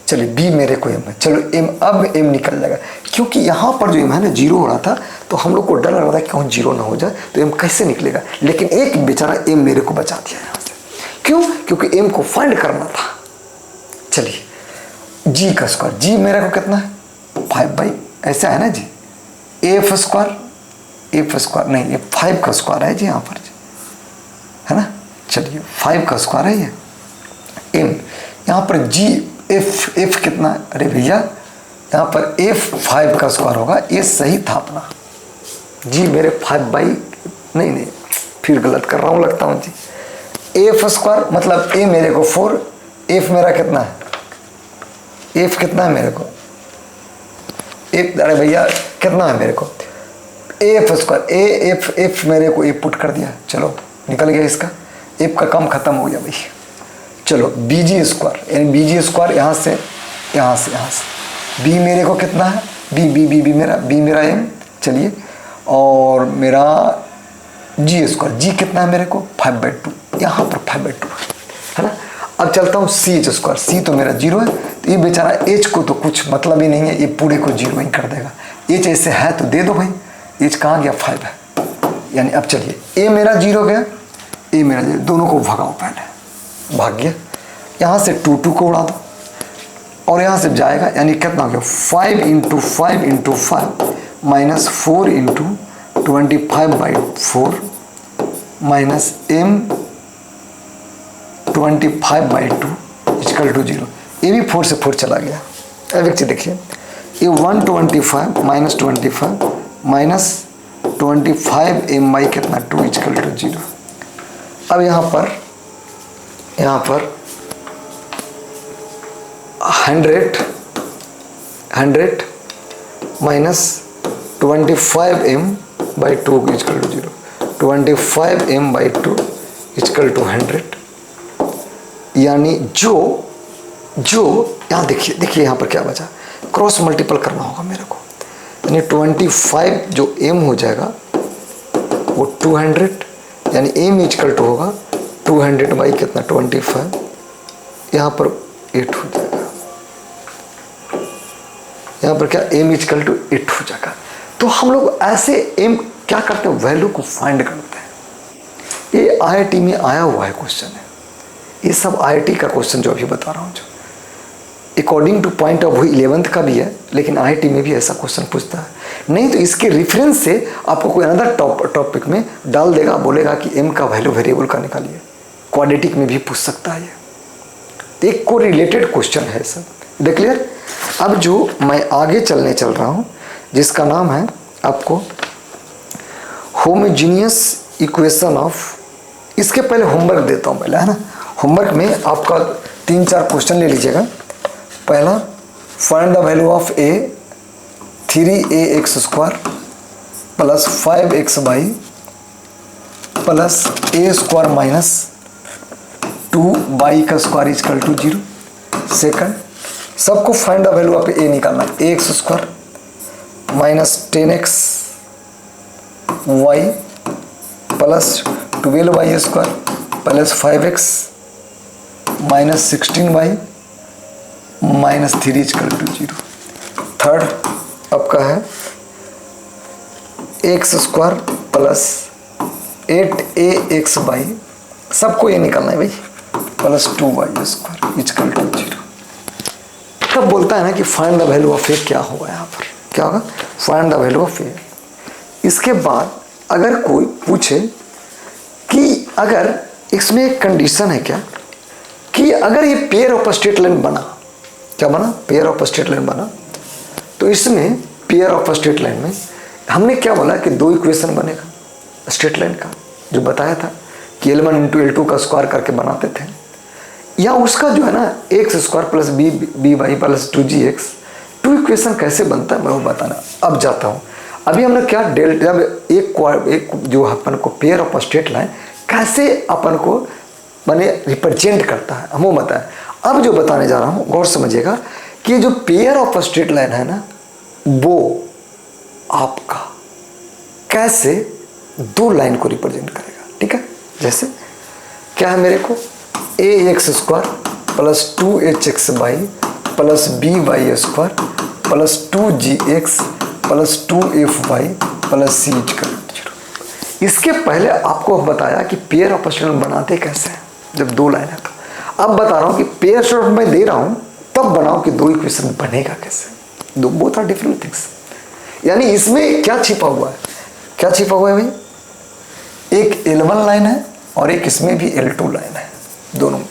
चलिए B मेरे को M है, चलो M, अब M निकल जाएगा, क्योंकि यहाँ पर जो M है ना 0 हो रहा था, तो हम लोग को डर लग रहा था कि कहीं 0 ना हो जाए, तो M कैसे निकलेगा, लेकिन एक बेचारा M मेरे को बचा दिया यहाँ से। क्यों, क्योंकि M को फाइंड करना था। चलिए G का स्क्वायर, G मेरे को कितना है 5/, ऐसा है ना जी, AF स्क्वायर नहीं, ये 5 का स्क्वायर है जी यहाँ पर, है ना। चलिए 5 का स्क्वायर है ये, M यहाँ पर G F कितना है, अरे भैया यहाँ पर F5 का स्क्वायर होगा, ये सही था अपना। G मेरे 5/, नहीं फिर गलत कर रहा हूँ लगता हूँ जी। AF स्क्वायर मतलब A मेरे को 4, F मेरा कितना है, F कितना है मेरे को, अरे भैया कितना है मेरे को, AF स्क्वायर, F मेरे को A पुट कर दिया, चलो निकल गया इसका, F का काम खत्म हो गया भाई। चलो BG स्क्वायर, यानी BG स्क्वायर यहाँ से B मेरे को कितना है, B मेरा M, चलिए, और मेरा G स्क्वायर, G कितना है मेरे को 5/2, यहाँ पर 5/2 है ना। अब चलता हूँ CH स्क्वायर, C तो मेरा 0 है, तो ये बेचारा H को तो कुछ मतलब ही नहीं है, ये पूरे को 0 ही कर देगा। H ऐसे है तो दे दो भाई, H कहाँ गया 5 है, यानी अब चलिए A मेरा 0 गया, A मेरा 0, दोनों को भगाओ, पहले भाग गया, यहाँ से 2 को उड़ा दो, और यहाँ से जाएगा, यानी कितना हो गया 5 × 5 4 × 25/4 माइनस M 25/2 = 0। ये भी 4 से 4 चला गया। अब एक चीज देखिए, ये 125 - 25 - 25M कितना 2 = 0। अब यहाँ पर 100 - 25M/2 = 0। 25M/2 = 100, यानी जो यहाँ देखिए यहाँ पर क्या बचा, क्रॉस मल्टीपल करना होगा मेरे को, यानी 25 जो M हो जाएगा वो 200, यानी M = होगा 200 कितना 25, यहाँ पर 8 हो जाएगा, यहाँ पर क्या M = 8 हो जाएगा। तो हम लोग ऐसे M क्या करते हैं, वैल्यू को फाइंड करते हैं। ये IIT में आया हुआ है क्वेश्चन है, ये सब IIT का क्वेश्चन जो अभी बता रहा हूँ, जो according two point of view 11th का भी है, लेकिन IIT में भी ऐसा क्वेश्चन पूछता है। नहीं तो इसके रेफरेंस से आपको कोई अनदर टॉपिक में डाल देगा, बोलेगा कि M का वैल्यू वेरिएबल का निकालिए, क्वाड्रेटिक में भी पूछ सकता है। ये एक को रिलेटेड क्वेश्चन है सब, देख क्लियर। अब जो मैं आगे चल रहा हूँ, जिसका नाम है आपको होमोजीनियस इक्वेशन ऑफ, इसके पहले होमवर्क देता हूँ पहले, है ना। होमवर्क में आपका 3-4 क्वेश्चन ले लीजिएगा। पहला, find the value of A 3AX² + 5XY + A² - 2Y² = 0। Second, सबको find the value of A निकालना है, AX² - 10XY + 12Y² + 5X - 16Y - 3 = 0। Third आपका है X² + 8AXY, सबको ये निकालना है भाई, + 2Y² = 0। तब बोलता है ना कि फाइंड द वैल्यू ऑफ ए, क्या होगा यहाँ पर, क्या होगा, फाइंड द वैल्यू ऑफ ए। इसके बाद अगर कोई पूछे कि अगर इसमें एक कंडीशन है क्या, कि अगर ये पेयर ऑफ स्ट्रेट लाइन बना, क्या बना, पेयर ऑफ स्ट्रेट लाइन बना, तो इसमें पेयर ऑफ स्ट्रेट लाइन में हमने क्या बोला कि दो इक्वेशन बनेगा स्ट्रेट लाइन का, जो बताया था कि L1 इंटू L2 का स्क्वायर करके बनाते थे, या उसका जो है ना x square plus b y plus 2gx, two equation कैसे बनता है मैं वो बताना अब जाता हूँ। अभी हमने क्या डेल्टा, जब एक जो अपन को पेयर ऑफ स्ट्रेट लाइन कैसे अपन को माने रिप्रेजेंट करता है हम वो बताएं। अब जो बताने जा रहा हूँ गौर समझिएगा कि जो पेयर ऑफ स्ट्रेट लाइन है ना, वो आपका कैसे दो लाइन को रिप्रेजेंट करेगा, ठीक है। जैसे क्या है मेरे को, a x square plus 2hx y plus b y square plus 2gx plus 2f y plus c का 0। इसके पहले आपको बताया कि पेयर ऑफ स्ट्रेट लाइन बनाते कैसे हैं जब दो लाइन है। तो अब बता रहा हूँ कि पेयर स्ट्रेट मैं दे रहा हूँ तब बनाओ कि दो इक्वेशन बनेगा कैसे, दो बोथ आर डिफरेंट थिंग्स। यानी इसमें क्या छिपा हुआ है, क्या छिपा हुआ है भाई, एक L1 लाइन है और एक इसमें भी L2 लाइन है, दोनों में।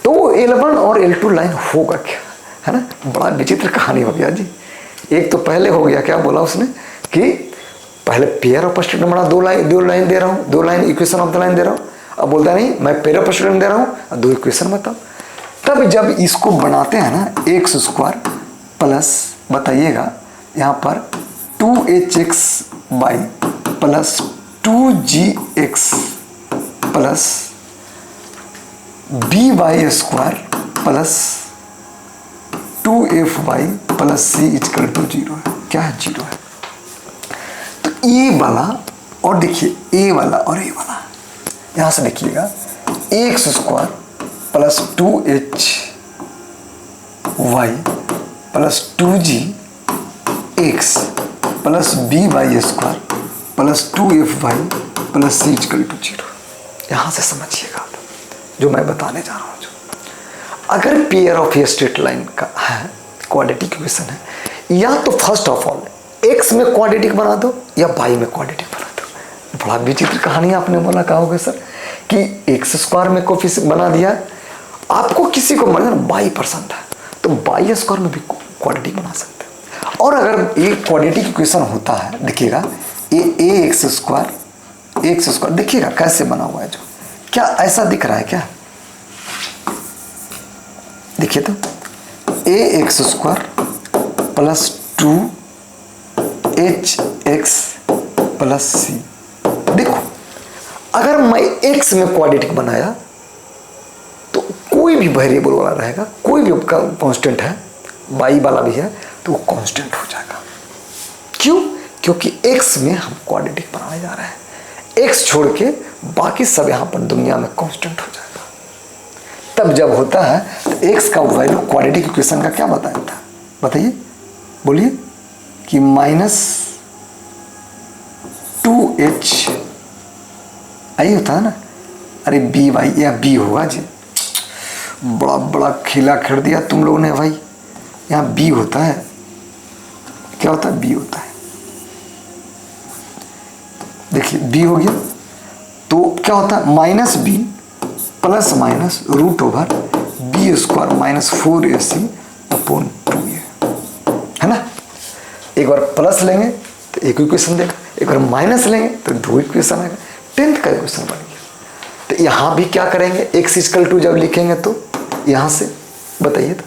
तो L1 और L2 लाइन होगा क्या, है ना, बड़ा विचित्र कहानी हो गया जी। एक तो पहले हो गया, क्या बोला उसने कि पहले पेयर ऑफ स्ट्रेट बना, दो लाइन दे रहा हूँ, दो line equation of the line दे रहा हूँ। अब बोलता नहीं मैं पेयर ऑफ स्ट्रेट दे रहा हूँ, दो इक्वेशन बताओ। तब जब इसको बनाते हैं ना, एक्स स्क्वायर प्लस बताइएगा यहाँ पर 2hx y plus 2gx plus b y square plus 2f y plus c equal to 0 है, क्या है 0 है। तो ये वाला और देखिए ए वाला और ए वाला, यहाँ से देखिएगा x square plus 2h y plus 2g x plus b y square plus 2f y plus c equal to 0। यहाँ से समझिएगा जो मैं बताने जा रहा हूँ। जो अगर pair of a straight line का है, क्वाड्रेटिक इक्वेशन है, या तो फर्स्ट ऑफ ऑल एक्स में क्वाड्रेटिक बना दो या वाई में क्वाड्रेटिक बना दो। बड़ा विचित्र कहानी आपने बोला, कहा होगा सर कि एक्स स्क्वायर में कोफिशिएंट बना दिया, आपको किसी को मतलब वाई पसंद है तो वाई स्क्वायर में भी क्वाड्रेटिक बना सकते हैं। और अगर एक क्वाड्रेटिक इक्वेशन होता है, देखिएगा ए एक्स स्क्वायर देखिएगा कैसे बना हुआ है, जो क्या ऐसा दिख रहा है क्या, देखिए तो a x square plus 2hx plus c. देखो अगर मैं एक्स में क्वाड्रेटिक बनाया तो कोई भी वेरिएबल वाला रहेगा, कोई भी कांस्टेंट है, वाई वाला भी है तो वो कांस्टेंट हो जाएगा। क्यों, क्योंकि एक्स में हम क्वाड्रेटिक बनाने जा रहे हैं, एक्स छोड़ के बाकी सब यहाँ पर दुनिया में कांस्टेंट हो जाएगा। तब जब होता है तो एक्स का वैल्यू क्वाड्रेटिक इक्वेशन का क्या बताया था, बताइए, बोलिए कि -2h आई होता है ना, अरे बी वाई या बी होगा जी, बड़ा बड़ा खिला खेल दिया तुम लोगों ने भाई। यहाँ बी होता है, क्या होता है, बी होता है, देखिए बी हो गया तो क्या होता है -b plus minus root over b square minus 4ac upon 2a, है ना। एक बार प्लस लेंगे तो एक इक्वेशन देगा, एक बार माइनस लेंगे तो दो इक्वेशन आएगा, 10th का इक्वेशन बन गया। तो यहाँ भी क्या करेंगे, x इक्वल टू जब लिखेंगे तो यहाँ से बताइए तो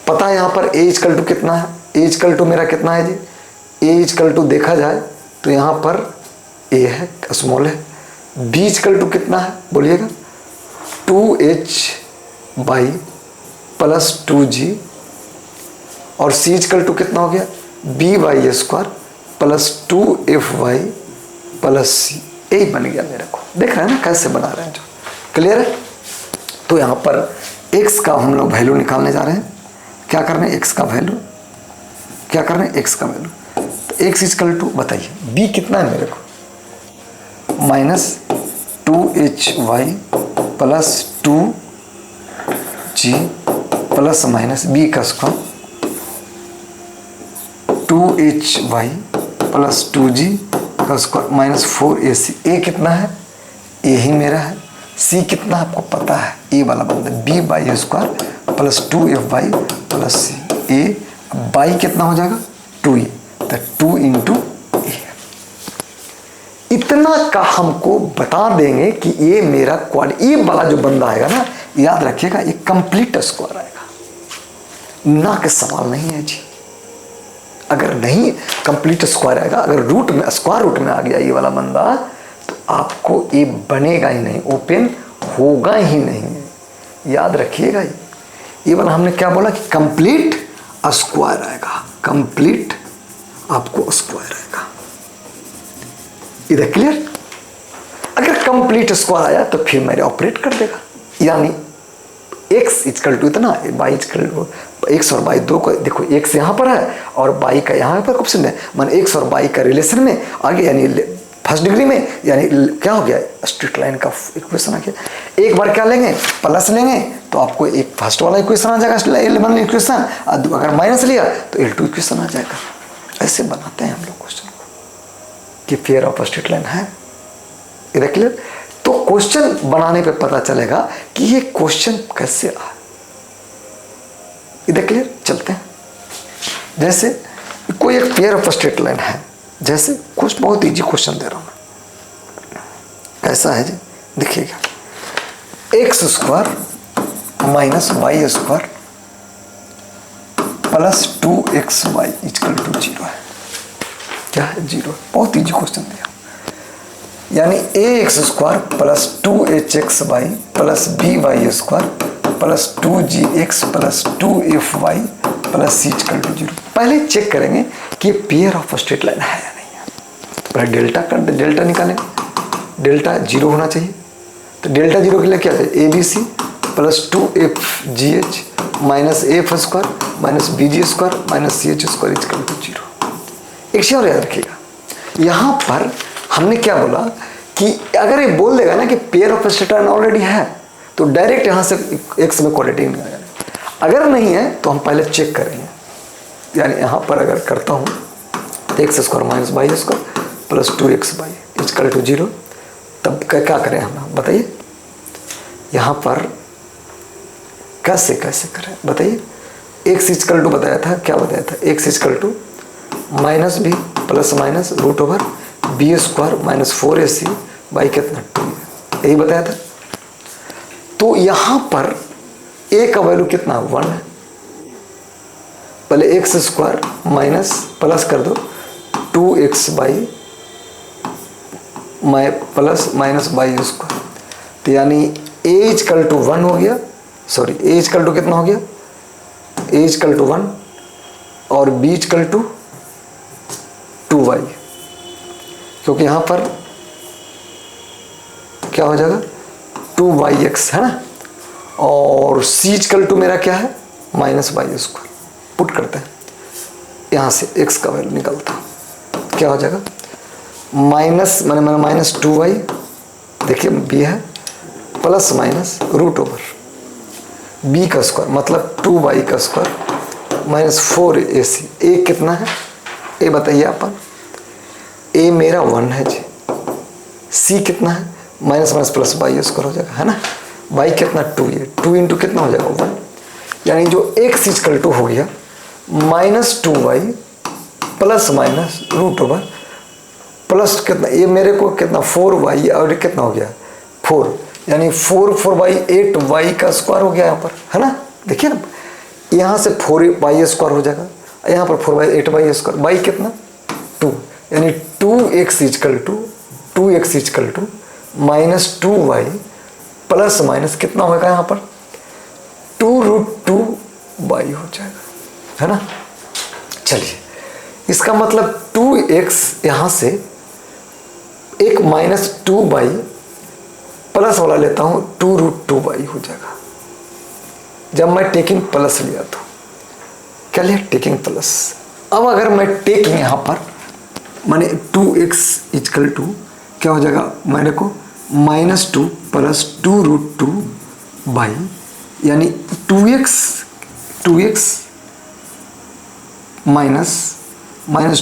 पता है यहाँ पर a इक्वल टू कितना है, a इक्वल टू मेरा कितना है जी, a इक्वल टू देखा जाए तो यहाँ पर a है, स्मॉल है, b इक्वल टू कितना है बोलिएगा 2h बाई प्लस 2g और c इक्वल टू कितना हो गया b y square plus 2f y plus c, यही बन गया मेरे को। देख रहे हैं ना कैसे बना रहे हैं, जो क्लियर है। तो यहाँ पर x का हम लोग वैल्यू निकालने जा रहे हैं, क्या करना है, x का वैल्यू, क्या करना है, x का वैल्यू। तो x इक्वल टू बताइए b कितना है मेरे को -2hy plus 2g plus minus b का स्क्वायर 2hy प्लस 2g का स्क्वायर माइनस 4ac। ए कितना है? ए ही मेरा है। सी कितना आपको पता है, ए वाला बंदा b by square plus 2f by plus c. A by कितना हो जाएगा 2e, तो 2 इंटू ए। इतना का हमको बता देंगे कि ये मेरा क्वाड, ये वाला जो बंदा आएगा ना, याद रखिएगा ये कंप्लीट स्क्वायर आएगा, ना के सवाल नहीं है जी। अगर नहीं कंप्लीट स्क्वायर आएगा, अगर रूट में स्क्वायर रूट में आ गया ये वाला बंदा, तो आपको ये बनेगा ही नहीं, ओपन होगा ही नहीं। याद रखिएगा ये वाला हमने क्या बोला कि कंप्लीट स्क्वायर आएगा, कंप्लीट आपको स्क्वायर आएगा। इधर क्लियर? अगर कंप्लीट स्क्वायर आया तो फिर मेरे ऑपरेट कर देगा, यानी x इक्वल टू इतना, y इक्वल टू x और y दो को देखो, x यहाँ पर है और y का यहाँ पर ऑप्शन है, मान x और y का रिलेशन में आगे, यानी फर्स्ट डिग्री में, यानी क्या हो गया स्ट्रेट लाइन का इक्वेशन आ गया। एक बार क्या लेंगे प्लस लेंगे तो आपको एक फर्स्ट वाला इक्वेशन आ जाएगा L1 इक्वेशन, अगर माइनस लिया तो L2 इक्वेशन आ जाएगा। ऐसे बनाते हैं हम लोग क्वेश्चन को कि पेयर ऑफ स्ट्रेट लाइन है। इधर क्लियर? तो क्वेश्चन बनाने पे पता चलेगा कि ये क्वेश्चन कैसे आया। इधर क्लियर? चलते हैं। जैसे कोई एक पेयर ऑफ स्ट्रेट लाइन है, जैसे कुछ बहुत इजी क्वेश्चन दे रहा हूं मैं, कैसा है जी देखिएगा, x square minus y square plus 2xy equal to 0 है। क्या है? 0। बहुत इजी क्वेश्चन दिया, यानी ax square plus 2hxy plus by square plus 2gx plus 2fy plus c equal to 0। पहले चेक करेंगे कि पेयर ऑफ स्ट्रेट लाइन है या नहीं है। तो पहले डेल्टा निकालेंगे, डेल्टा 0 होना चाहिए। तो डेल्टा 0 के लिए क्या है? abc plus 2fgh minus f square minus bg square minus ch square equal to 0। एक चीज और याद रखिएगा, यहाँ पर हमने क्या बोला कि अगर ये बोल देगा ना कि pair of straight line already है, तो डायरेक्ट यहाँ से एक्स में क्वाड्रेटिक नहीं आएगा। अगर नहीं है तो हम पहले चेक करेंगे, यानी यहाँ पर अगर करता हूँ तो x square minus y square plus 2xy equal to 0, तब क्या करें हम बताइए। यहाँ पर कैसे करें बताइए। एक्स इक्वल टू बताया था, क्या बताया था? X equal to minus b plus minus root over b square minus 4ac by कितना 2, यही बताया था। तो यहाँ पर a का वैल्यू कितना 1 है। पहले एक्स स्क्वायर माइनस प्लस कर दो 2x by plus minus by square, तो यानी a इक्वल टू 1 हो गया, सॉरी a इक्वल टू कितना हो गया, a इक्वल टू 1 और b इक्वल टू 2y, क्योंकि यहाँ पर क्या हो जाएगा 2yx है ना, और c इक्वल टू मेरा क्या है माइनस वाई स्क्वायर। पुट करते हैं, यहाँ से x का वैल्यू निकलता है, क्या हो जाएगा माइनस मैंने माइनस 2y, देखिए b है plus minus root over b का स्क्वायर मतलब 2y का स्क्वायर माइनस 4ac। a कितना है a बताइए आप, a मेरा 1 है जी, c कितना है minus minus plus by square हो जाएगा है ना, y कितना 2 है, 2 इंटू कितना हो जाएगा 1, यानी जो x इक्वल टू हो गया minus 2y plus minus root over plus कितना, ये मेरे को कितना 4y और कितना हो गया 4, यानी 4/8y का स्क्वायर हो गया यहाँ पर है ना। देखिए ना, यहाँ से 4y स्क्वायर हो जाएगा, यहाँ पर 4/8y स्क्वायर, y कितना 2, यानी 2x equal to minus 2y plus minus कितना होगा यहाँ पर 2√2y हो जाएगा है ना। चलिए, इसका मतलब 2x यहाँ से एक माइनस 2y प्लस वाला लेता हूँ 2√2y हो जाएगा। जब मैं टेकिंग प्लस लिया तो क्या लिया टेकिंग प्लस। अब अगर मैं टेकिंग यहाँ पर माने 2x इक्वल टू क्या हो जाएगा मेरे को -2 प्लस 2√2 बाई, यानी 2x 2x minus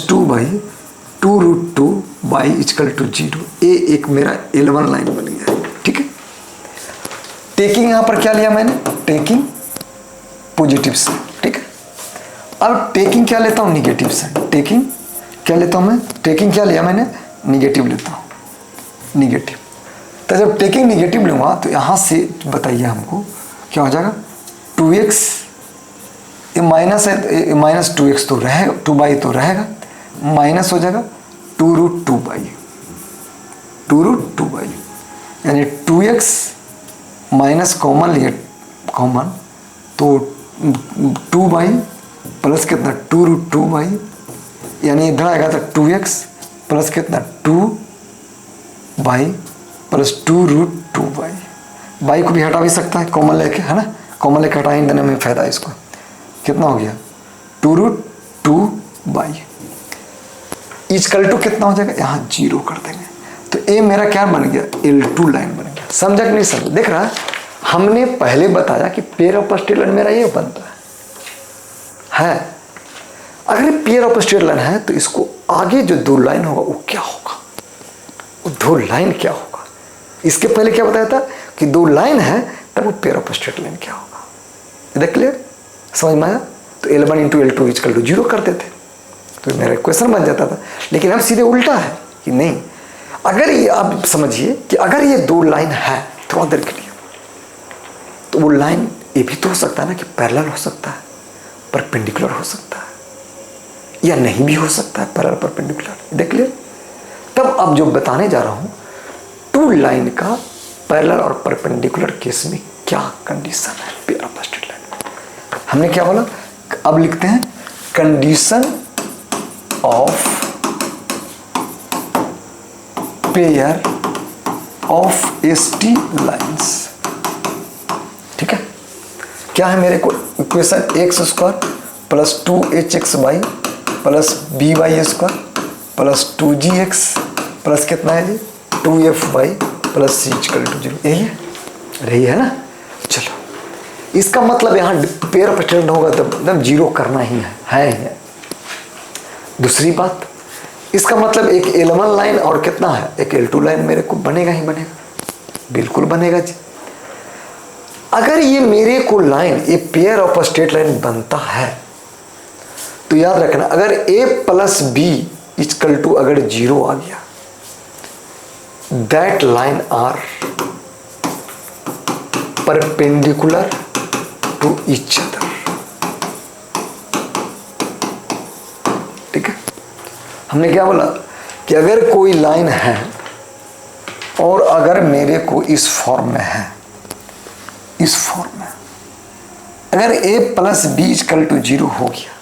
2/2√2y equal to 0। ये एक मेरा L1 लाइन बन गया। ठीक है, टेकिंग यहां पर क्या लिया मैंने, टेकिंग पॉजिटिव से। ठीक है, अब टेकिंग क्या लेता हूं, निगेटिव से। टेकिंग क्या लेता हूं मैं, टेकिंग क्या लिया मैंने, निगेटिव लेता हूं, निगेटिव। तो जब टेकिंग निगेटिव लूंगा तो यहां से बताइए हमको क्या हो जाएगा, 2x, ये माइनस है, माइनस 2x तो रहेगा, 2y तो रहेगा, माइनस हो जाएगा 2√2y, यानी 2x माइनस कॉमन लिए, कॉमन तो 2y प्लस कितना 2√2y, यानी इधर आएगा तो 2x प्लस कितना 2y प्लस 2√2y। y को भी हटा भी सकता है कॉमन लेके, है ना, कॉमन लेके हटाएंगे देने में फायदा है इसको। कितना हो गया 2√2y इक्वल टू कितना हो जाएगा, यहाँ 0 कर देंगे। तो ये मेरा क्या बन गया, L2 लाइन बन गया। समझा कि नहीं समझ, देख रहा है, हमने पहले बताया कि पेयर ऑफ स्ट्रेट लाइन मेरा ये बनता है। अगर पेयर ऑफ स्ट्रेट लाइन है तो इसको आगे जो दो लाइन होगा वो क्या होगा, वो दो लाइन क्या होगा। इसके पहले क्या बताया था कि दो लाइन है तब वो पेयर ऑफ स्ट्रेट लाइन क्या होगा। देख क्लियर, समझ में आया। तो L1 into L2 equal to 0 करते थे तो मेरा क्वेश्चन बन जाता था। लेकिन अब सीधे उल्टा है कि नहीं, अगर ये आप समझिए कि अगर ये दो लाइन है थोड़ा देर के लिए, तो वो लाइन ये भी तो हो सकता है ना कि पैरेलल हो सकता है, परपेंडिकुलर हो सकता है, या नहीं भी हो सकता है पैरेलल परपेंडिकुलर। देख लिया। तब अब जो बताने जा रहा हूं, टू लाइन का पैरेलल और परपेंडिकुलर केस में क्या कंडीशन है पेयर ऑफ स्ट्रेट लाइन। हमने क्या बोला, अब लिखते हैं condition of pair of ST lines. ठीक है, क्या है मेरे को equation x² plus 2hxy plus by² plus 2gx plus कितना है जी 2fy plus c equal to 0। यही है ना। चलो, इसका मतलब यहाँ पेयर ऑफ स्ट्रेट होगा तो एकदम 0 करना ही है। दूसरी बात, इसका मतलब एक L1 लाइन और कितना है, एक L2 लाइन मेरे को बनेगा ही बनेगा, बिल्कुल बनेगा जी। अगर ये मेरे को लाइन, ये पेयर ऑफ स्ट्रेट लाइन बनता है तो याद रखना, अगर a plus b equal to अगर 0 आ गया, that line are perpendicular to each other. ठीक है, हमने क्या बोला कि अगर कोई लाइन है और अगर मेरे को इस फॉर्म में है, इस फॉर्म में अगर a plus b equal to 0 हो गया,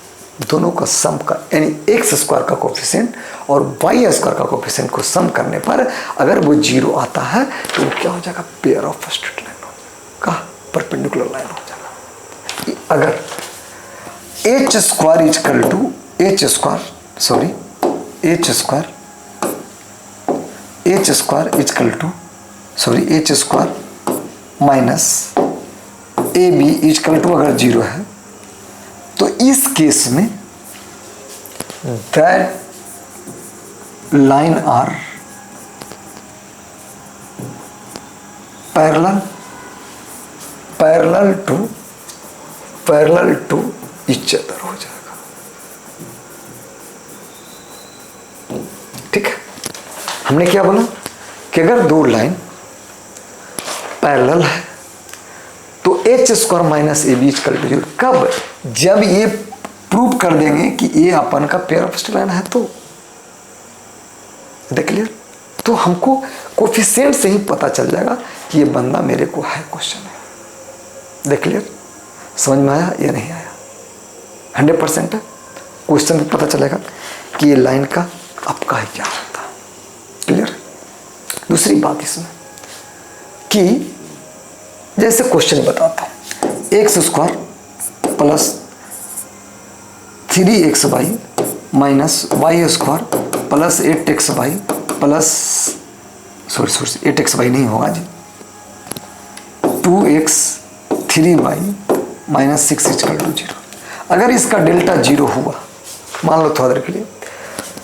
दोनों का सम का यानी x² का कोफिशिएंट और y² का कोफिशिएंट को सम करने पर अगर वो 0 आता है तो वो क्या हो जाएगा, पेयर ऑफ स्ट्रेट लाइन का परपेंडिकुलर लाइन हो जाएगा। अगर h² equal to h² minus ab equal to अगर 0 है, तो इस केस में that line are parallel to each other हो जाएगा। ठीक है, हमने क्या बोला कि अगर दो लाइन पैरेलल है तो h² minus a b equal to 0। कब, जब ये प्रूव कर देंगे कि ये अपन का पेयर ऑफ स्ट्रेट लाइन है। तो देख लिया, तो हमको कोफिशिएंट से ही पता चल जाएगा कि ये बंदा मेरे को है क्वेश्चन है। देख लिया, समझ में आया या नहीं आया। 100% है, क्वेश्चन में पता चलेगा कि ये लाइन का आपका है क्या होता है। क्लियर। दूसरी बात इसमें कि जैसे क्वेश्चन बताता हूं, x² plus 3xy minus y² plus 8xy plus 8xy नहीं होगा जी, 2x 3y -6 इक्वल टू 0। अगर इसका डेल्टा 0 हुआ, मान लो थोड़ा देर के लिए,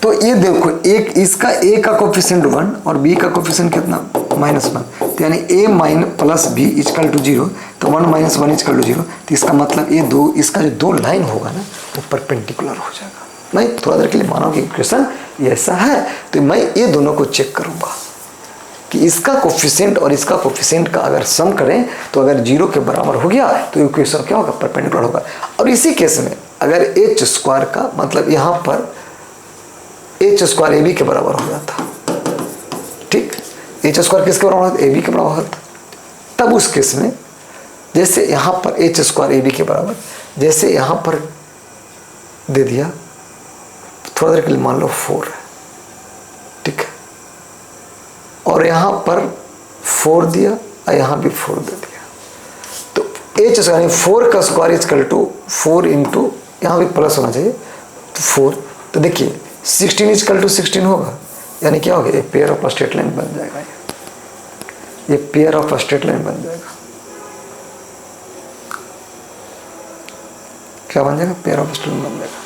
तो ये देखो एक इसका a का कोफिशिएंट 1 और b का कोफिशिएंट कितना -1, तो यानी a plus b equal to 0, तो 1 - 1 इक्वल टू 0। तो इसका मतलब ये दो, इसका जो दो लाइन होगा ना वो परपेंडिकुलर हो जाएगा। नहीं, थोड़ा देर के लिए मानो कि इक्वेशन ऐसा है, तो मैं ये दोनों को चेक करूंगा कि इसका कोफिशिएंट और इसका कोफिशिएंट का अगर सम करें तो अगर 0 के बराबर हो गया तो इक्वेशन क्या होगा, परपेंडिकुलर होगा। और इसी केस में अगर h स्क्वायर का मतलब यहाँ पर h स्क्वायर ए बी के बराबर हो जाता, ठीक, h स्क्वायर किसके बराबर होता, ए बी के बराबर होता, तब उस केस में जैसे यहाँ पर h स्क्वायर ए बी के बराबर, जैसे यहाँ पर दे दिया थोड़ा देर के लिए मान लो 4 है, ठीक है, और यहाँ पर 4 दिया और यहाँ भी 4 दे दिया, तो h स्क्वायर 4 का स्क्वायर इक्वल टू 4 इंटू यहाँ भी प्लस होना चाहिए तो 4, तो देखिए 16 इक्वल टू 16 होगा, यानी क्या होगा, ये पेयर ऑफ स्ट्रेट लाइन बन जाएगा, ये पेयर ऑफ स्ट्रेट लाइन बन जाएगा। क्या बन जाएगा, पेयर ऑफ स्ट्रेट लाइन बन जाएगा,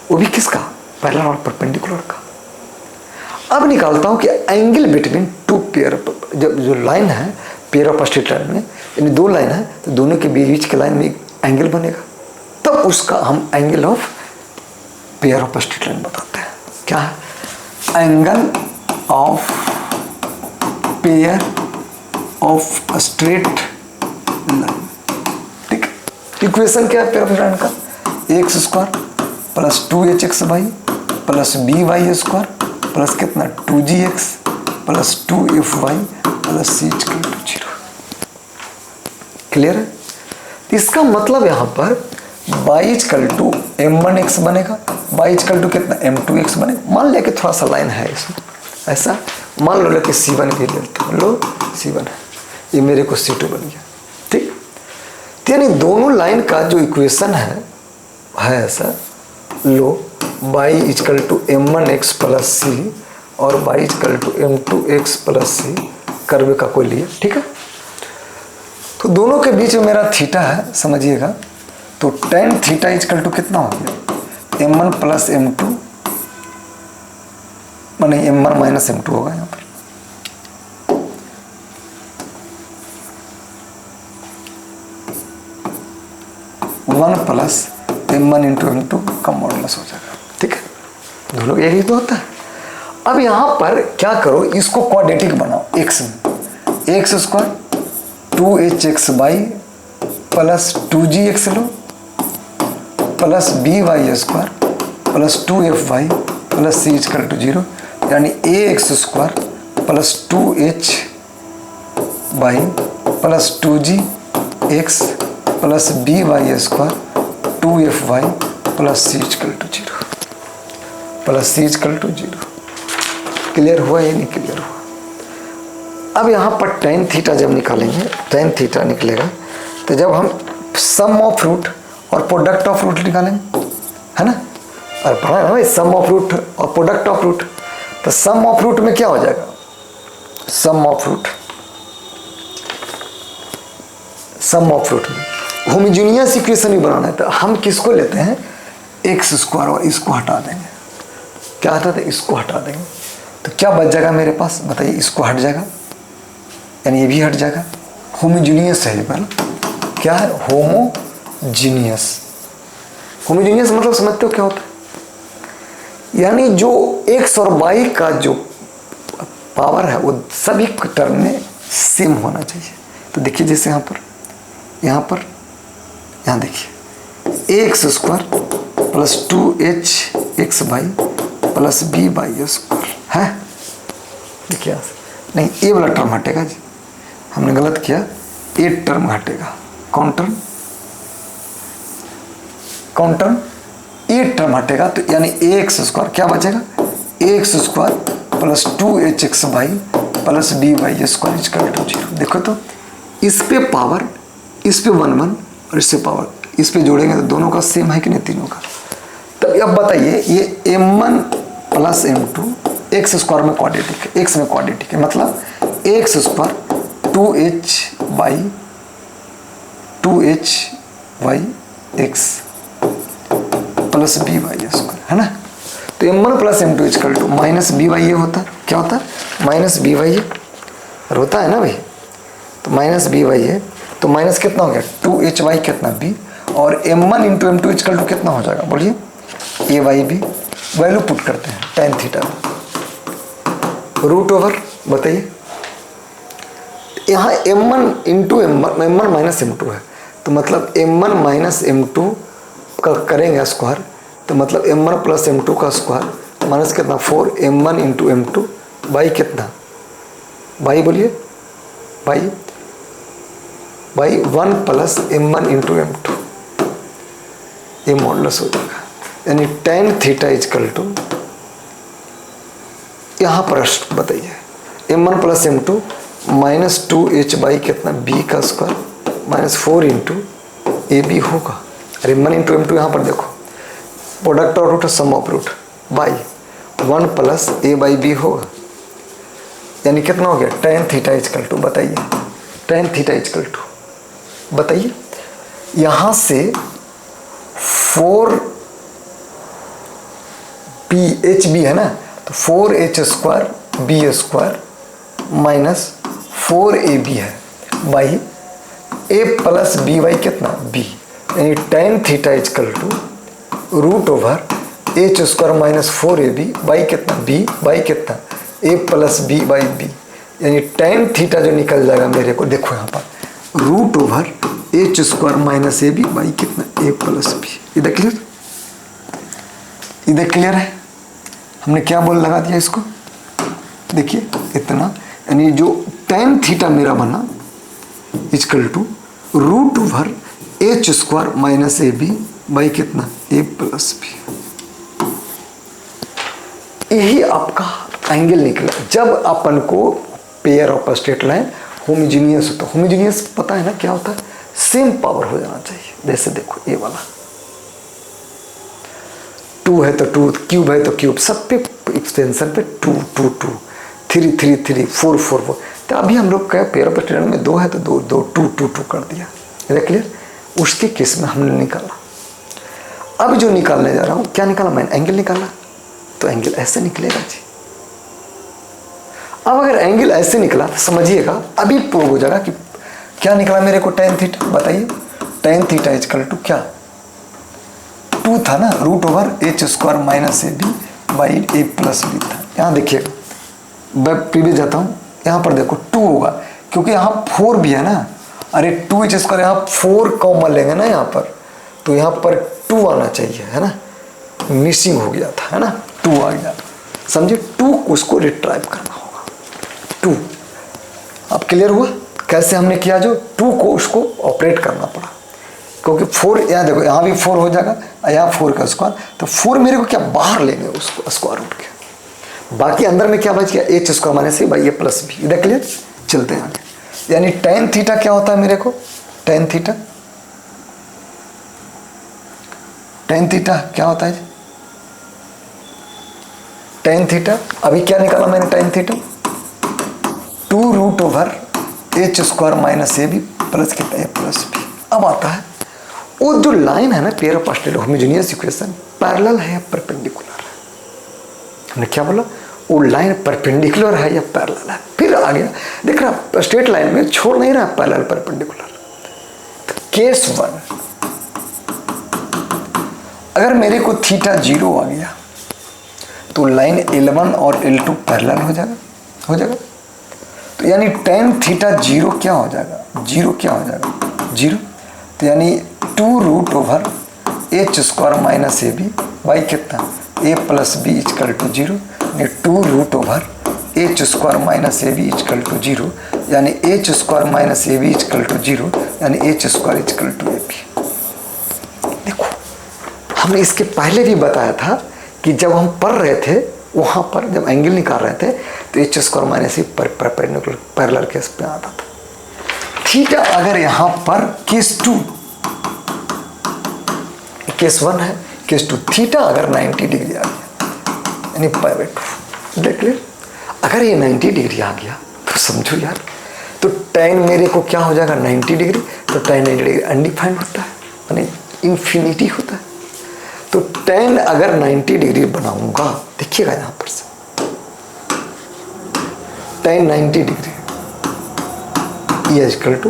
वो भी किसका, पैरेलल और परपेंडिकुलर का। अब निकालता हूं कि एंगल बिटवीन टू पेयर, जब जो लाइन है पेयर ऑफ स्ट्रेट लाइन में, यानी दो लाइन है तो दोनों के बीच के लाइन में एक एंगल बनेगा, तब उसका हम angle of pair of straight line बताते हैं। क्या है, angle of pair of straight line, ठीक। इक्वेशन क्या है पेयर ऑफ लाइन का, x square plus 2hx y plus b y square plus कितना 2gx plus 2fy plus c equal to 0। Clear है, इसका मतलब यहाँ पर y इक्वल टू m1x बनेगा, y इक्वल टू कितना m2x बनेगा। मान लिया कि थोड़ा सा लाइन है इसमें ऐसा, मान लो लेके c1 भी लेते हैं, लो c1 है, ये मेरे को c2 बन गया, ठीक। यानी दोनों लाइन का जो इक्वेशन है ऐसा, लो y equal to m1x plus c और y equal to m2x plus c curve का कोई लिए, ठीक है। तो दोनों के बीच में मेरा थीटा है, समझिएगा, तो tan थीटा इक्वल टू कितना हो गया, m1 प्लस m2 माने m1 माइनस m2 होगा यहाँ पर, one plus m1 into m2 का मॉडुलस हो जाएगा, ठीक है, दोनों यही तो होता है। अब यहाँ पर क्या करो, इसको क्वाड्रेटिक बनाओ, x में x square 2hxy plus 2gx लो plus by square plus 2fy plus c equal to 0, यानी ax square plus 2hy plus 2gx plus by square 2fy plus c equal to 0 plus c equal to 0। Clear हुआ या नहीं क्लियर हुआ। अब यहाँ पर tan थीटा जब निकालेंगे, tan थीटा निकलेगा, तो जब हम सम ऑफ रूट और प्रोडक्ट ऑफ रूट निकालेंगे, है ना, और पढ़ा है ना भाई, सम ऑफ रूट और प्रोडक्ट ऑफ रूट, तो सम ऑफ रूट में क्या हो जाएगा, सम ऑफ रूट में होमोजेनियस इक्वेशन भी बनाना है, तो हम किसको लेते हैं, एक्स स्क्वायर, और इसको हटा देंगे, क्या हटा दें, इसको हटा देंगे, तो क्या बच जाएगा मेरे पास, बताइए, इसको हट जाएगा, यानी ये भी हट जाएगा, होमोजेनियस है ये वाला, क्या है, होमोजेनियस। होमोजेनियस मतलब समझते हो क्या होता है, यानी जो एक्स और वाई का जो पावर है वो सभी टर्म में सेम होना चाहिए। तो देखिए जैसे यहाँ देखिए x square plus 2hxy plus by square है, देखिए नहीं, ये वाला टर्म हटेगा जी, हमने गलत किया, ये टर्म हटेगा, कौन टर्म, ये टर्म हटेगा, तो यानी एक्स स्क्वायर क्या बचेगा, x square plus 2hxy plus by square equal to 0। देखो तो इस पे पावर, इस पे 1 1 और इससे पावर, इस पे जोड़ेंगे तो दोनों का सेम है कि नहीं, तीनों का। तो अब बताइए, ये m1 plus m2 x square में क्वाड्रेटिक है, एक्स में क्वाड्रेटिक है, मतलब x square 2h y x plus b y square, है ना। तो m1 plus m2 equal to minus b y a होता है। क्या होता है? माइनस बी वाई ए होता है ना भाई। तो माइनस बी वाई ए, तो माइनस कितना हो गया 2hy कितना b, और m1 into m2 equal to कितना हो जाएगा बोलिए ए वाई बी। वैल्यू पुट करते हैं टेन थीटा रूट ओवर, बताइए यहाँ m1 into m1 minus m2 है, तो मतलब m1 माइनस m2 का करेंगे स्क्वायर, तो मतलब m1 प्लस m2 का स्क्वायर माइनस कितना 4 m1 इंटू m2 बाई कितना, बाई बोलिए by 1 plus m1 into m2, ये मॉडुलस हो जाएगा। यानी टेन थीटा इजकल टू, यहाँ पर बताइए m1 plus m2 minus 2h by कितना b का square minus 4 into a b होगा। अरे m1 इंटू m2 यहाँ पर देखो प्रोडक्ट और root sum of root by 1 plus a by b होगा। यानी कितना हो गया टेन थीटा इजकल टू, बताइए टेन थीटा इजकल टू, बताइए यहाँ से 4 बी एच बी है ना, तो 4h square B square minus 4ab है by a plus b y कितना b, यानी tan theta is equal to root over h square minus 4ab by कितना b बाई कितना a plus b by b. यानी टेन थीटा जो निकल जाएगा मेरे को, देखो यहाँ पर root over h square minus a b by कितना ए प्लस बी। इधर क्लियर, इधर क्लियर है। हमने क्या बोल लगा दिया इसको, देखिए इतना, यानी जो टेन थीटा मेरा बना is equal to root over h square minus a b by कितना ए प्लस बी। यही आपका एंगल निकला जब अपन को pair of straight line homogeneous होता है। होमोजीनियस पता है ना क्या होता है, सेम पावर हो जाना चाहिए। जैसे देखो ये वाला 2 है तो 2, क्यूब है तो क्यूब, सब पे एक्सटेंशन पे 2 2 2, 3 3 3, 4 4 4। तो अभी हम लोग का पेयर ऑफ स्ट्रेट लाइन में 2 है तो 2 2 2 2 2 कर दिया। है क्लियर। उसके केस में हमने निकाला। अब जो निकालने जा रहा हूँ, क्या निकाला मैंने, एंगल निकाला, तो एंगल ऐसे निकलेगा जी। अब अगर एंगल ऐसे निकला तो समझिएगा अभी प्रूव हो जाएगा कि क्या निकला मेरे को टेन थीटा। बताइए टेन थीटा इजकल टू क्या 2 था ना, root over h square minus a b by a plus b था। यहाँ देखिएगा मैं प्रीवियस जाता हूँ, यहाँ पर देखो 2 होगा क्योंकि यहाँ 4 भी है ना। अरे 2 एच स्क्वायर, यहाँ 4 कॉमन लेंगे ना यहाँ पर, तो यहाँ पर 2 आना चाहिए, है ना, मिसिंग हो गया था, है ना, 2 आ गया। समझे, 2 को उसको रिट्राइव करना होगा 2। अब क्लियर हुआ कैसे हमने किया, जो 2 को उसको ऑपरेट करना पड़ा क्योंकि 4, यहाँ देखो यहाँ भी 4 हो जाएगा, यहाँ 4 का स्क्वायर, तो 4 मेरे को क्या बाहर लेंगे उसको स्क्वायर रूट के, बाकी अंदर में क्या बच गया h square minus a by a plus b. इधर क्लियर, चलते हैं आगे। यानी टेन थीटा क्या होता है मेरे को, टेन थीटा क्या होता है जी, टेन थीटा अभी क्या निकाला मैंने, tan theta 2 root over h square minus a b plus कितना ए प्लस बी। अब आता है वो जो लाइन है ना pair of straight homogeneous equation, parallel है या परपेंडिकुलर है। हमने क्या बोला, वो लाइन परपेंडिकुलर है या पैरेलल है। फिर आ गया देख रहा स्ट्रेट लाइन में छोड़ नहीं रहा पैरेलल परपेंडिकुलर। तो केस 1, अगर मेरे को थीटा 0 आ गया तो लाइन L1 और L2 पैरेलल हो जाएगा, तो यानी टेन थीटा 0 क्या हो जाएगा, 0 क्या हो जाएगा 0। तो यानी 2 root over h square minus a b by कितना a plus b is equal to 0, यानी 2 root over h square minus a b is equal to 0, यानी h square minus a b is equal to 0, यानी h square is equal to a b. देखो हमने इसके पहले भी बताया था कि जब हम पढ़ रहे थे वहाँ पर जब एंगल निकाल रहे थे तो एच स्क्वायर माइनस ए परपेंडिकुलर पैरेलल केस पे आता था। थीटा अगर यहाँ पर केस 2, केस 1 है, केस 2 थीटा अगर 90 डिग्री आ गया यानी पाई 2। देख ले, अगर ये 90 डिग्री आ गया तो समझो यार, तो tan मेरे को क्या हो जाएगा 90 डिग्री, तो tan 90 डिग्री अनडिफाइंड होता है, यानी इन्फिनिटी होता है। तो tan अगर 90 डिग्री बनाऊंगा, देखिएगा यहां पर से tan 90 डिग्री ये इक्वल टू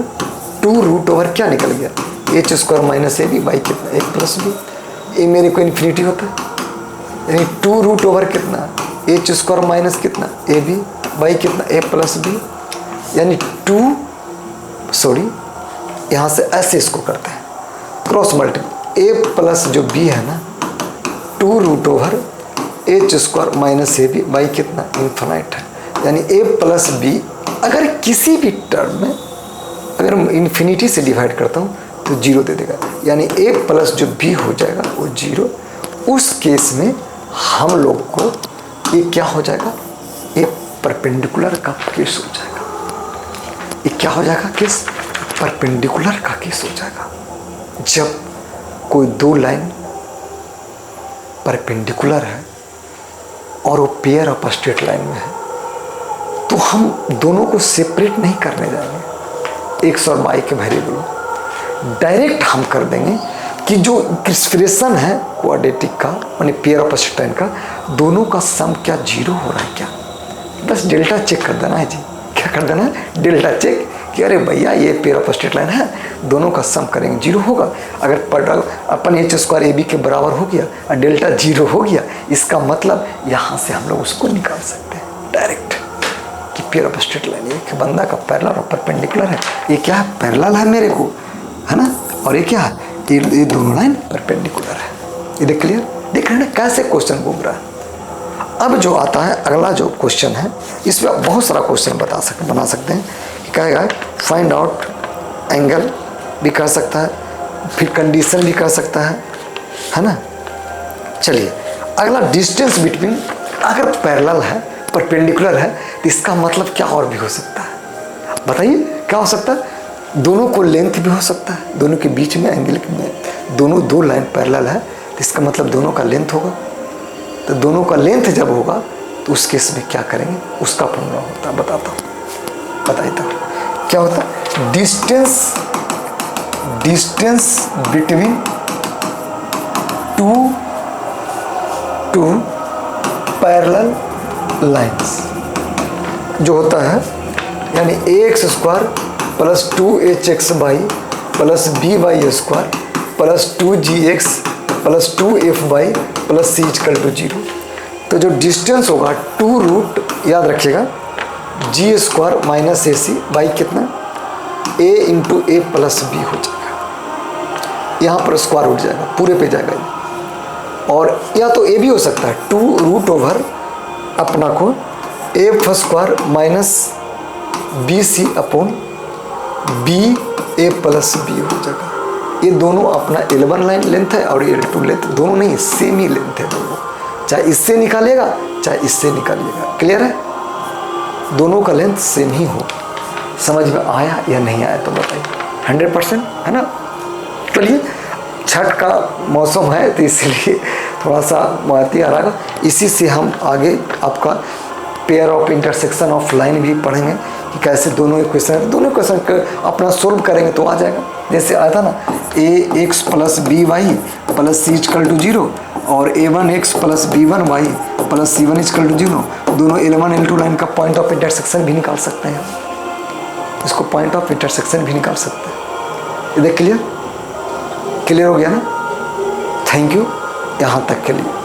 2 रूट ओवर क्या निकल गया, h square minus a b by कितना ए प्लस बी। ए मेरे को इन्फिनिटी होता है, यानी 2 रूट ओवर कितना एच स्क्वायर माइनस कितना ए बी बाई कितना ए प्लस बी, यानी यहाँ से ऐसे इसको करते हैं क्रॉस मल्टीपल, ए प्लस जो बी है ना 2 root over h square minus a b by कितना इन्फिनाइट है, यानी ए प्लस बी अगर किसी भी टर्म में अगर इन्फिनिटी से डिवाइड करता हूँ तो 0 दे देगा, यानी ए प्लस जो बी हो जाएगा वो 0। उस केस में हम लोग को ये क्या हो जाएगा, ये परपेंडिकुलर का केस हो जाएगा। ये क्या हो जाएगा केस, परपेंडिकुलर का केस हो जाएगा। जब कोई दो लाइन परपेंडिकुलर है और वो पेयर ऑफ स्ट्रेट लाइन में है तो हम दोनों को सेपरेट नहीं करने जाएंगे एक्स और वाई के वेरिएबल, डायरेक्ट हम कर देंगे कि जो एक्सप्रेशन है क्वाड्रेटिक का यानी पेयर ऑफ स्ट्रेट लाइन का, दोनों का सम क्या 0 हो रहा है क्या, बस डेल्टा चेक कर देना है जी। क्या कर देना है, डेल्टा चेक कि अरे भैया ये पेयर ऑफ स्ट्रेट लाइन है, दोनों का सम करेंगे 0 होगा। अगर पैरेलल अपन एच स्क्वायर ए बी के बराबर हो गया और डेल्टा 0 हो गया, इसका मतलब यहाँ से हम लोग उसको निकाल सकते हैं डायरेक्ट कि पेयर ऑफ स्ट्रेट लाइन एक बंदा का पैरेलल और परपेंडिकुलर है, ये क्या है पैरेलल है मेरे को, है ना, और ये क्या है, ये दोनों लाइन परपेंडिकुलर है। ये देख क्लियर, देख रहे हैं ना कैसे क्वेश्चन घूम रहा है। अब जो आता है अगला जो क्वेश्चन है, इसमें आप बहुत सारा क्वेश्चन बना सकते हैं। क्या है, फाइंड आउट एंगल भी कर सकता है, फिर कंडीशन भी कर सकता है ना। चलिए अगला डिस्टेंस बिटवीन, अगर पैरेलल है परपेंडिकुलर है तो इसका मतलब क्या और भी हो सकता है, बताइए क्या हो सकता है। दोनों को लेंथ भी हो सकता है, दोनों के बीच में एंगल में दोनों दो लाइन पैरेलल है तो इसका मतलब दोनों का लेंथ होगा। तो दोनों का लेंथ जब होगा तो उस केस में क्या करेंगे, उसका फॉर्मूला होता है, बताता हूँ, बताइए तो क्या होता है। Distance between two parallel lines जो होता है, यानी x square plus 2hx y plus b y square plus 2gx plus 2f y plus c equal to 0। तो जो डिस्टेंस होगा 2 रूट याद रखिएगा g square minus a c by कितना a into a plus b हो जाएगा, यहाँ पर स्क्वायर उठ जाएगा पूरे पे जाएगा ये। और या तो ए भी हो सकता है 2 रूट ओवर अपना को f square minus b c upon b a plus b हो जाएगा। ये दोनों अपना L1 लाइन लेंथ है और L2 लेंथ, दोनों नहीं सेम ही लेंथ है दोनों, चाहे इससे निकालिएगा चाहे इससे निकालिएगा। क्लियर है, दोनों का लेंथ सेम ही हो। समझ में आया या नहीं आया तो बताइए, 100% है ना। चलिए छठ का मौसम है तो इसलिए थोड़ा सा महती आ रहा है, इसी से हम आगे आपका pair of intersection of line भी पढ़ेंगे कि कैसे दोनों इक्वेशन अपना सोल्व करेंगे तो आ जाएगा। जैसे आया था ना a x plus b y plus c equal to 0 और a1x plus b1 y plus c1 equal to 0, दोनों L1 L2 लाइन का पॉइंट ऑफ इंटरसेक्शन भी निकाल सकते हैं, इसको पॉइंट ऑफ इंटरसेक्शन भी निकाल सकते हैं। ये देख क्लियर हो गया ना। थैंक यू यहाँ तक के लिए।